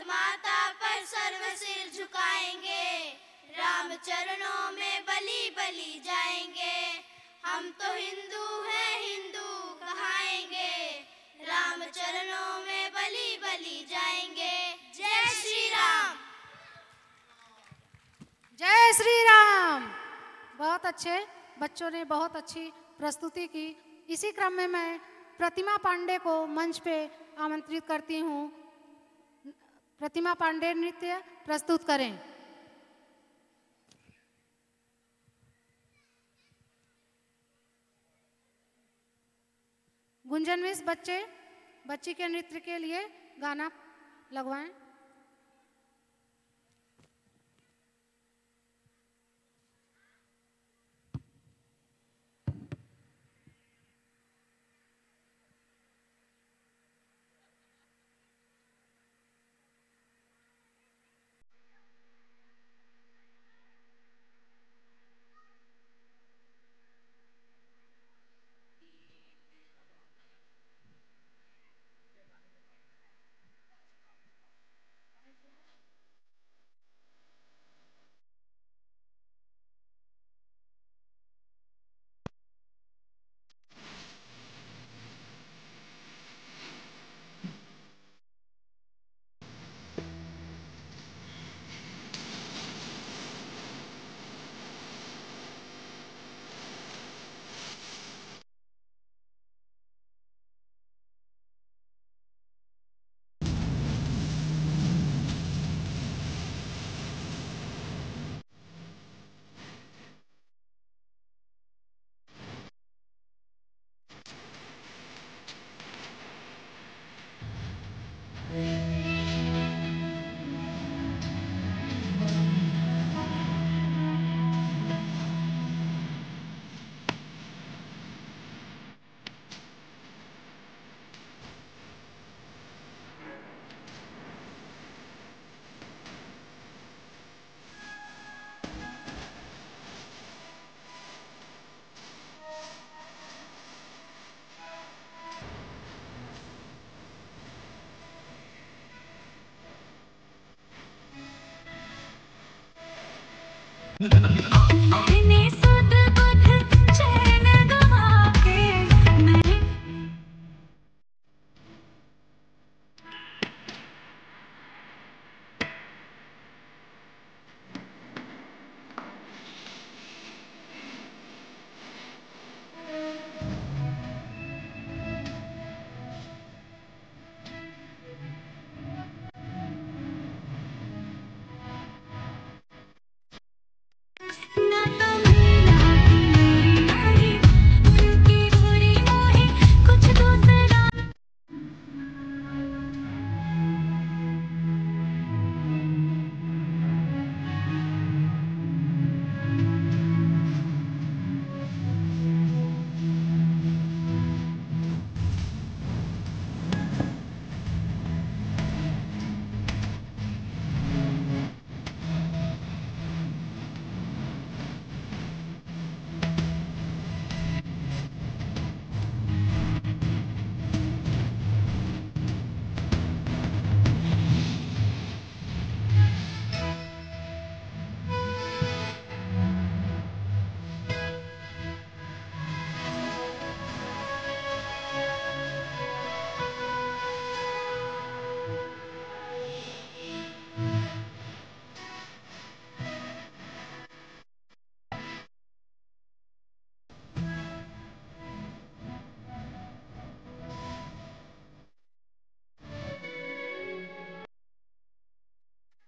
माता पर सर्व सिर झुकाएंगे, राम चरणों में बलि बलि जाएंगे। हम तो हिंदू हैं, हिंदू कहाएंगे, राम चरणों में बलि बलि जाएंगे। जय श्री राम। जय श्री राम। बहुत अच्छे बच्चों ने बहुत अच्छी प्रस्तुति की। इसी क्रम में मैं प्रतिमा पांडे को मंच पे आमंत्रित करती हूँ। प्रतिमा पांडे नृत्य प्रस्तुत करें। गुंजन मिस बच्ची के नृत्य के लिए गाना लगवाएं।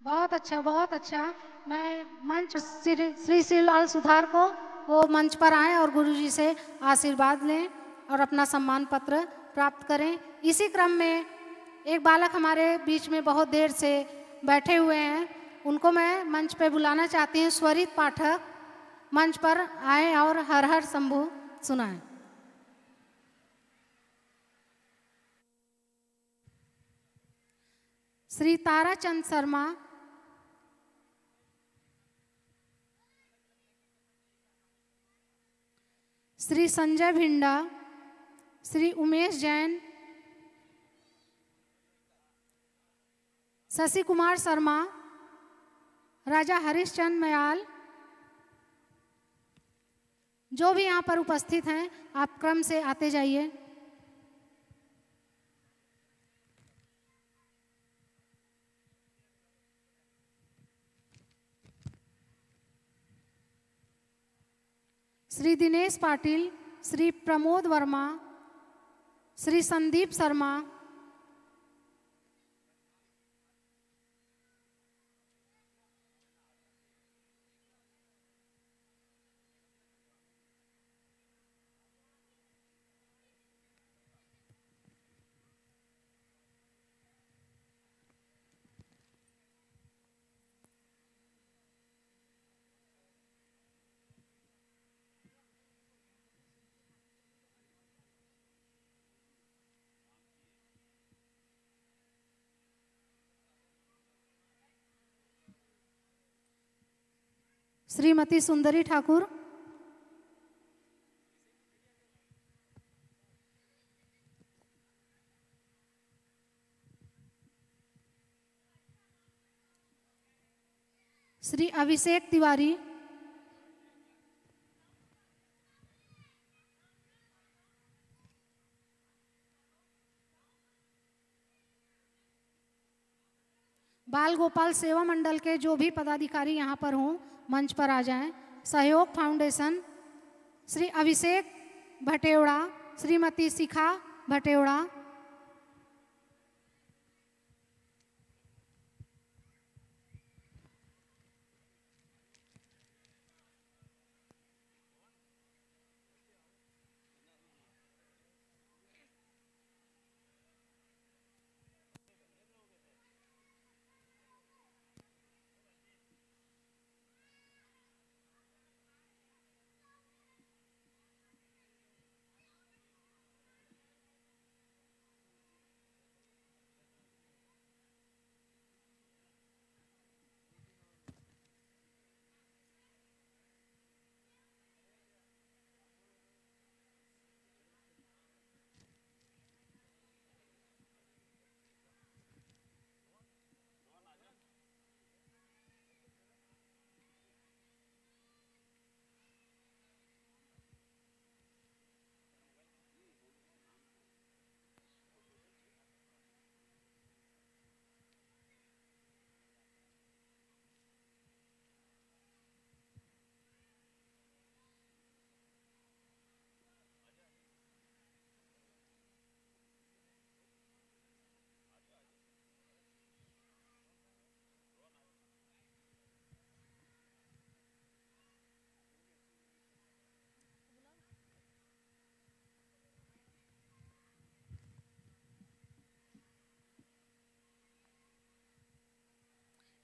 बहुत अच्छा, बहुत अच्छा। मैं मंच श्री श्री लाल सुधार को वो मंच पर आए और गुरुजी से आशीर्वाद लें और अपना सम्मान पत्र प्राप्त करें। इसी क्रम में एक बालक हमारे बीच में बहुत देर से बैठे हुए हैं, उनको मैं मंच पे बुलाना चाहती हूँ। स्वरित पाठक मंच पर आए और हर हर शंभु सुनाएं। श्री ताराचंद शर्मा, श्री संजय भिंडा, श्री उमेश जैन, शशि कुमार शर्मा, राजा हरिश्चंद्र मयाल, जो भी यहाँ पर उपस्थित हैं आप क्रम से आते जाइए। श्री दिनेश पाटिल, श्री प्रमोद वर्मा, श्री संदीप शर्मा, श्रीमती सुंदरी ठाकुर, श्री अभिषेक तिवारी, बाल गोपाल सेवा मंडल के जो भी पदाधिकारी यहाँ पर हों मंच पर आ जाएं। सहयोग फाउंडेशन श्री अभिषेक भटेवड़ा, श्रीमती शिखा भटेवड़ा,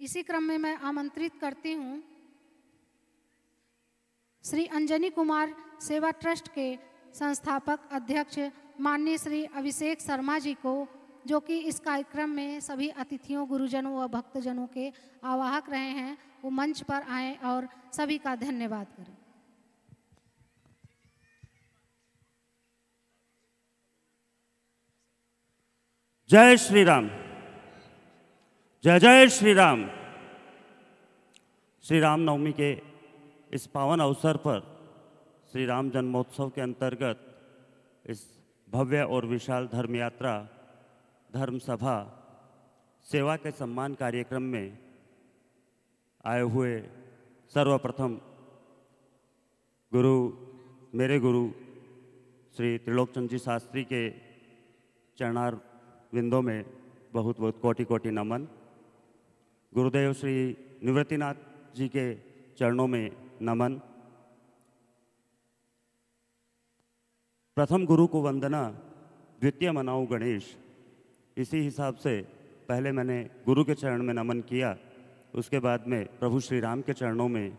इसी क्रम में मैं आमंत्रित करती हूँ श्री अंजनी कुमार सेवा ट्रस्ट के संस्थापक अध्यक्ष माननीय श्री अभिषेक शर्मा जी को, जो कि इस कार्यक्रम में सभी अतिथियों, गुरुजनों व भक्तजनों के आवाहक रहे हैं, वो मंच पर आएं और सभी का धन्यवाद करें। जय श्री राम, जय जय श्री राम। श्री राम नवमी के इस पावन अवसर पर श्री राम जन्मोत्सव के अंतर्गत इस भव्य और विशाल धर्म यात्रा, धर्म सभा, सेवा के सम्मान कार्यक्रम में आए हुए सर्वप्रथम मेरे गुरु श्री त्रिलोकचंद जी शास्त्री के चरणार विंदों में बहुत बहुत कोटि कोटि नमन। गुरुदेव श्री निवृत्तिनाथ जी के चरणों में नमन। प्रथम गुरु को वंदना, द्वितीय मनाऊं गणेश। इसी हिसाब से पहले मैंने गुरु के चरण में नमन किया, उसके बाद में प्रभु श्री राम के चरणों में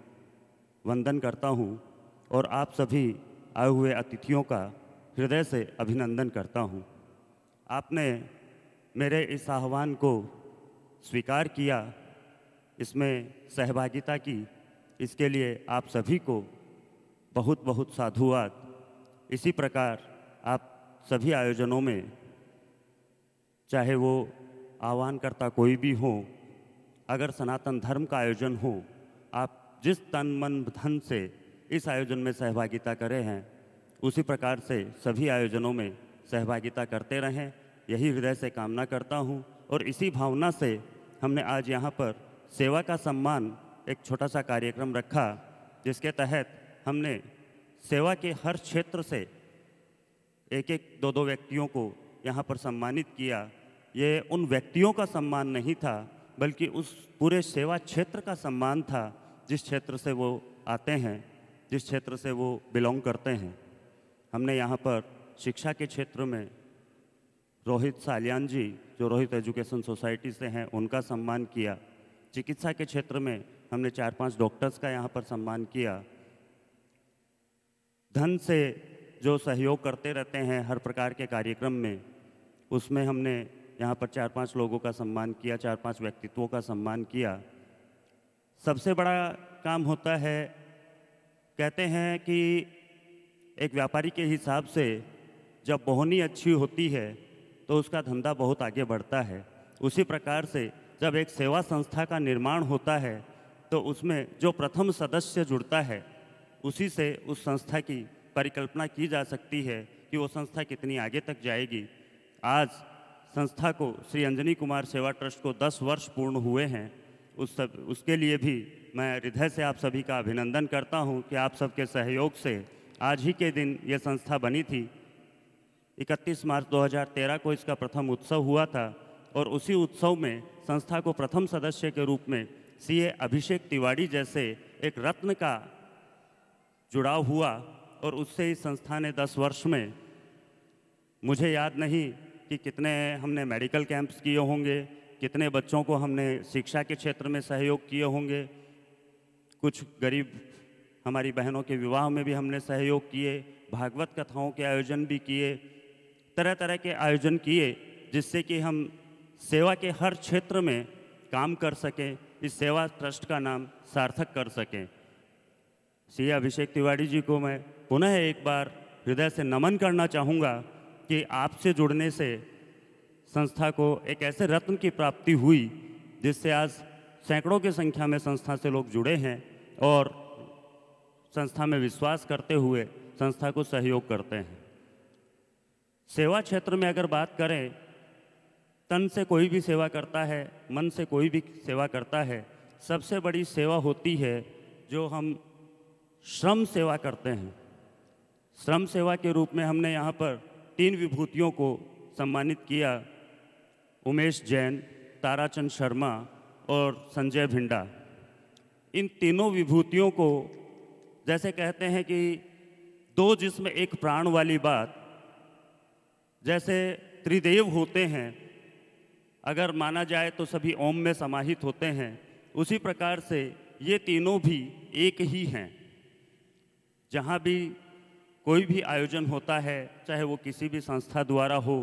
वंदन करता हूँ और आप सभी आए हुए अतिथियों का हृदय से अभिनंदन करता हूँ। आपने मेरे इस आह्वान को स्वीकार किया, इसमें सहभागिता की, इसके लिए आप सभी को बहुत बहुत साधुवाद। इसी प्रकार आप सभी आयोजनों में, चाहे वो आह्वानकर्ता कोई भी हो, अगर सनातन धर्म का आयोजन हो, आप जिस तन मन धन से इस आयोजन में सहभागिता करे हैं, उसी प्रकार से सभी आयोजनों में सहभागिता करते रहें, यही हृदय से कामना करता हूँ। और इसी भावना से हमने आज यहाँ पर सेवा का सम्मान एक छोटा सा कार्यक्रम रखा, जिसके तहत हमने सेवा के हर क्षेत्र से एक एक दो दो व्यक्तियों को यहाँ पर सम्मानित किया। ये उन व्यक्तियों का सम्मान नहीं था, बल्कि उस पूरे सेवा क्षेत्र का सम्मान था जिस क्षेत्र से वो आते हैं, जिस क्षेत्र से वो बिलोंग करते हैं। हमने यहाँ पर शिक्षा के क्षेत्र में रोहित सालियान जी, जो रोहित एजुकेशन सोसाइटी से हैं, उनका सम्मान किया। चिकित्सा के क्षेत्र में हमने 4-5 डॉक्टर्स का यहाँ पर सम्मान किया। धन से जो सहयोग करते रहते हैं हर प्रकार के कार्यक्रम में, उसमें हमने यहाँ पर 4-5 लोगों का सम्मान किया, 4-5 व्यक्तित्वों का सम्मान किया। सबसे बड़ा काम होता है, कहते हैं कि एक व्यापारी के हिसाब से जब बोहनी अच्छी होती है तो उसका धंधा बहुत आगे बढ़ता है। उसी प्रकार से जब एक सेवा संस्था का निर्माण होता है तो उसमें जो प्रथम सदस्य जुड़ता है उसी से उस संस्था की परिकल्पना की जा सकती है कि वो संस्था कितनी आगे तक जाएगी। आज संस्था को श्री अंजनी कुमार सेवा ट्रस्ट को 10 वर्ष पूर्ण हुए हैं। उसके लिए भी मैं हृदय से आप सभी का अभिनंदन करता हूं कि आप सबके सहयोग से आज ही के दिन ये संस्था बनी थी। 31 मार्च 2013 को इसका प्रथम उत्सव हुआ था और उसी उत्सव में संस्था को प्रथम सदस्य के रूप में सीए अभिषेक तिवारी जैसे एक रत्न का जुड़ाव हुआ और उससे इस संस्था ने 10 वर्ष में, मुझे याद नहीं कि कितने हमने मेडिकल कैंप्स किए होंगे, कितने बच्चों को हमने शिक्षा के क्षेत्र में सहयोग किए होंगे, कुछ गरीब हमारी बहनों के विवाह में भी हमने सहयोग किए, भागवत कथाओं के आयोजन भी किए, तरह तरह के आयोजन किए जिससे कि हम सेवा के हर क्षेत्र में काम कर सकें, इस सेवा ट्रस्ट का नाम सार्थक कर सकें। सीए अभिषेक तिवारी जी को मैं पुनः एक बार हृदय से नमन करना चाहूँगा कि आपसे जुड़ने से संस्था को एक ऐसे रत्न की प्राप्ति हुई जिससे आज सैकड़ों की संख्या में संस्था से लोग जुड़े हैं और संस्था में विश्वास करते हुए संस्था को सहयोग करते हैं। सेवा क्षेत्र में अगर बात करें, तन से कोई भी सेवा करता है, मन से कोई भी सेवा करता है। सबसे बड़ी सेवा होती है जो हम श्रम सेवा करते हैं। श्रम सेवा के रूप में हमने यहाँ पर 3 विभूतियों को सम्मानित किया, उमेश जैन, ताराचंद शर्मा और संजय भिंडा। इन तीनों विभूतियों को जैसे कहते हैं कि 2 जिस्म एक प्राण वाली बात, जैसे त्रिदेव होते हैं, अगर माना जाए तो सभी ओम में समाहित होते हैं, उसी प्रकार से ये तीनों भी एक ही हैं। जहाँ भी कोई भी आयोजन होता है, चाहे वो किसी भी संस्था द्वारा हो,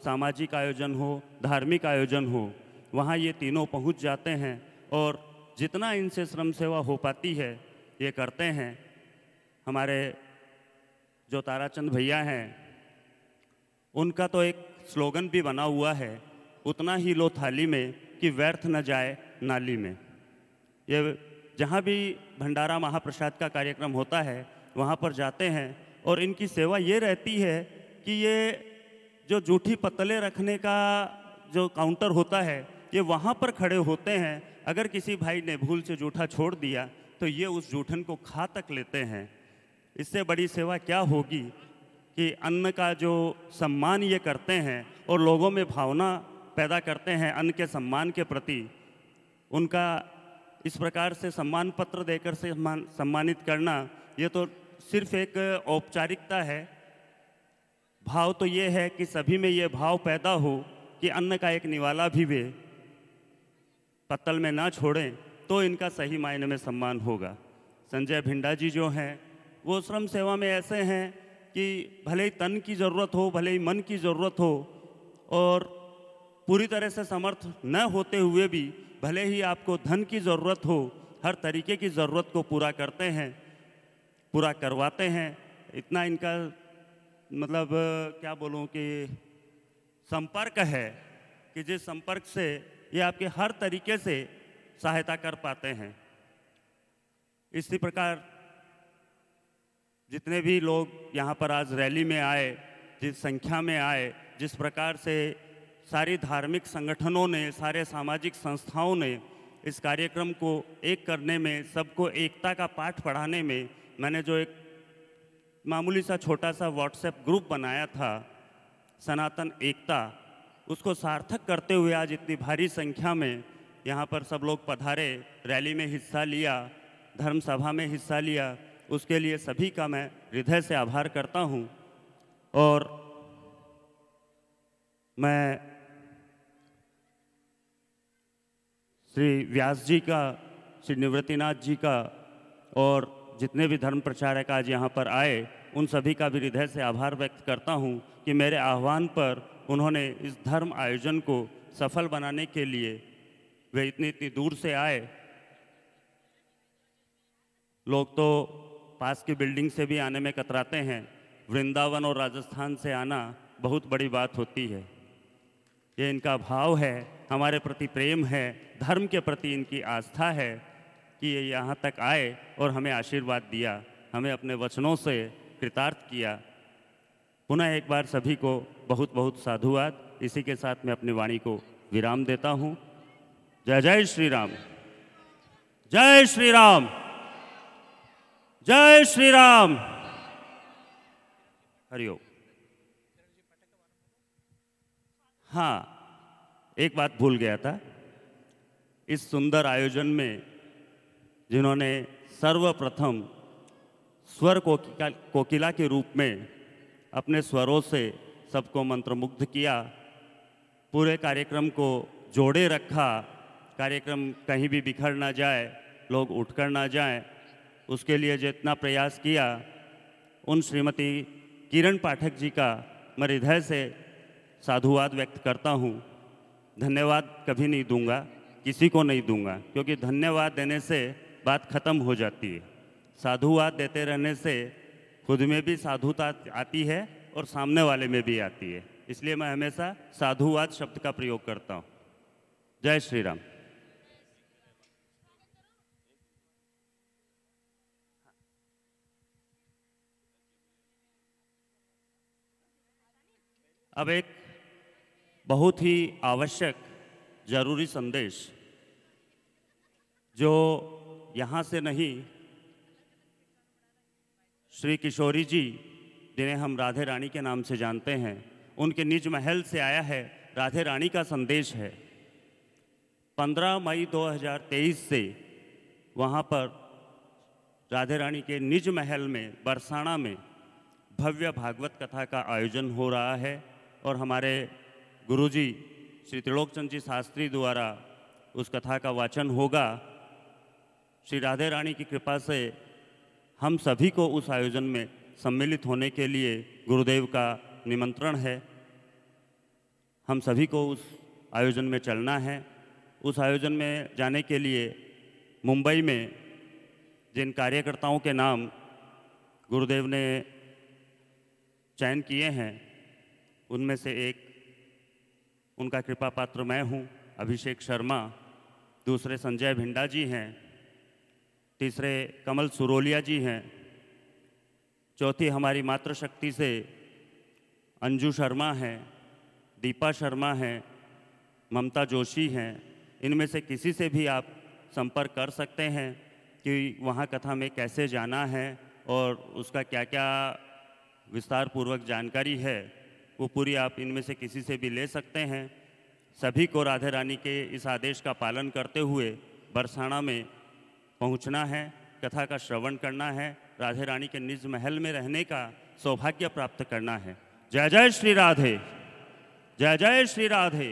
सामाजिक आयोजन हो, धार्मिक आयोजन हो, वहाँ ये तीनों पहुँच जाते हैं और जितना इनसे श्रम सेवा हो पाती है ये करते हैं। हमारे जो ताराचंद भैया हैं, उनका तो एक स्लोगन भी बना हुआ है, उतना ही लो थाली में कि व्यर्थ न जाए नाली में। ये जहाँ भी भंडारा महाप्रसाद का कार्यक्रम होता है वहाँ पर जाते हैं और इनकी सेवा ये रहती है कि ये जो जूठी पत्तलें रखने का जो काउंटर होता है ये वहाँ पर खड़े होते हैं। अगर किसी भाई ने भूल से जूठा छोड़ दिया तो ये उस जूठन को खा तक लेते हैं। इससे बड़ी सेवा क्या होगी कि अन्न का जो सम्मान ये करते हैं और लोगों में भावना पैदा करते हैं अन्न के सम्मान के प्रति। उनका इस प्रकार से सम्मान पत्र देकर से सम्मानित करना ये तो सिर्फ एक औपचारिकता है। भाव तो ये है कि सभी में ये भाव पैदा हो कि अन्न का एक निवाला भी वे पत्तल में ना छोड़ें तो इनका सही मायने में सम्मान होगा। संजय भिंडा जी जो हैं वो श्रम सेवा में ऐसे हैं कि भले ही तन की ज़रूरत हो, भले ही मन की ज़रूरत हो और पूरी तरह से समर्थ न होते हुए भी भले ही आपको धन की ज़रूरत हो, हर तरीके की ज़रूरत को पूरा करते हैं, पूरा करवाते हैं। इतना इनका मतलब क्या बोलूं कि संपर्क है कि जिस संपर्क से ये आपके हर तरीके से सहायता कर पाते हैं। इसी प्रकार जितने भी लोग यहाँ पर आज रैली में आए, जिस संख्या में आए, जिस प्रकार से सारी धार्मिक संगठनों ने, सारे सामाजिक संस्थाओं ने इस कार्यक्रम को एक करने में, सबको एकता का पाठ पढ़ाने में, मैंने जो एक मामूली सा छोटा सा व्हाट्सएप ग्रुप बनाया था सनातन एकता, उसको सार्थक करते हुए आज इतनी भारी संख्या में यहाँ पर सब लोग पधारे, रैली में हिस्सा लिया, धर्म सभा में हिस्सा लिया, उसके लिए सभी का मैं हृदय से आभार करता हूँ। और मैं श्री व्यास जी का, श्री निवृत्तिनाथ जी का और जितने भी धर्म प्रचारक आज यहाँ पर आए उन सभी का भी हृदय से आभार व्यक्त करता हूँ कि मेरे आह्वान पर उन्होंने इस धर्म आयोजन को सफल बनाने के लिए वे इतनी दूर से आए। लोग तो पास की बिल्डिंग से भी आने में कतराते हैं, वृंदावन और राजस्थान से आना बहुत बड़ी बात होती है। ये इनका भाव है, हमारे प्रति प्रेम है, धर्म के प्रति इनकी आस्था है कि ये यहाँ तक आए और हमें आशीर्वाद दिया, हमें अपने वचनों से कृतार्थ किया। पुनः एक बार सभी को बहुत बहुत साधुवाद। इसी के साथ मैं अपनी वाणी को विराम देता हूँ। जय जय श्री राम, जय श्री राम, जय श्री राम। हरिओम। हाँ, एक बात भूल गया था। इस सुंदर आयोजन में जिन्होंने सर्वप्रथम स्वर कोकिला के रूप में अपने स्वरों से सबको मंत्रमुग्ध किया, पूरे कार्यक्रम को जोड़े रखा, कार्यक्रम कहीं भी बिखर ना जाए, लोग उठकर ना जाएं, उसके लिए जितना प्रयास किया, उन श्रीमती किरण पाठक जी का मैं हृदय से साधुवाद व्यक्त करता हूँ। धन्यवाद कभी नहीं दूंगा, किसी को नहीं दूंगा, क्योंकि धन्यवाद देने से बात खत्म हो जाती है। साधुवाद देते रहने से खुद में भी साधुता आती है और सामने वाले में भी आती है। इसलिए मैं हमेशा साधुवाद शब्द का प्रयोग करता हूँ। जय श्री राम। अब एक बहुत ही आवश्यक जरूरी संदेश, जो यहाँ से नहीं, श्री किशोरी जी जिन्हें हम राधे रानी के नाम से जानते हैं, उनके निज महल से आया है। राधे रानी का संदेश है। 15 मई 2023 से वहाँ पर राधे रानी के निज महल में बरसाना में भव्य भागवत कथा का आयोजन हो रहा है और हमारे गुरुजी श्री त्रिलोकचंद जी शास्त्री द्वारा उस कथा का वाचन होगा। श्री राधे रानी की कृपा से हम सभी को उस आयोजन में सम्मिलित होने के लिए गुरुदेव का निमंत्रण है। हम सभी को उस आयोजन में चलना है। उस आयोजन में जाने के लिए मुंबई में जिन कार्यकर्ताओं के नाम गुरुदेव ने चयन किए हैं, उनमें से एक उनका कृपा पात्र मैं हूँ, अभिषेक शर्मा। दूसरे संजय भिंडा जी हैं। तीसरे कमल सुरोलिया जी हैं। चौथी हमारी मातृशक्ति से अंजू शर्मा हैं, दीपा शर्मा हैं, ममता जोशी हैं। इनमें से किसी से भी आप संपर्क कर सकते हैं कि वहाँ कथा में कैसे जाना है और उसका क्या क्या विस्तार पूर्वक जानकारी है, वो पूरी आप इनमें से किसी से भी ले सकते हैं। सभी को राधे रानी के इस आदेश का पालन करते हुए बरसाना में पहुंचना है, कथा का श्रवण करना है, राधे रानी के निज महल में रहने का सौभाग्य प्राप्त करना है। जय जय श्री राधे, जय जय श्री राधे।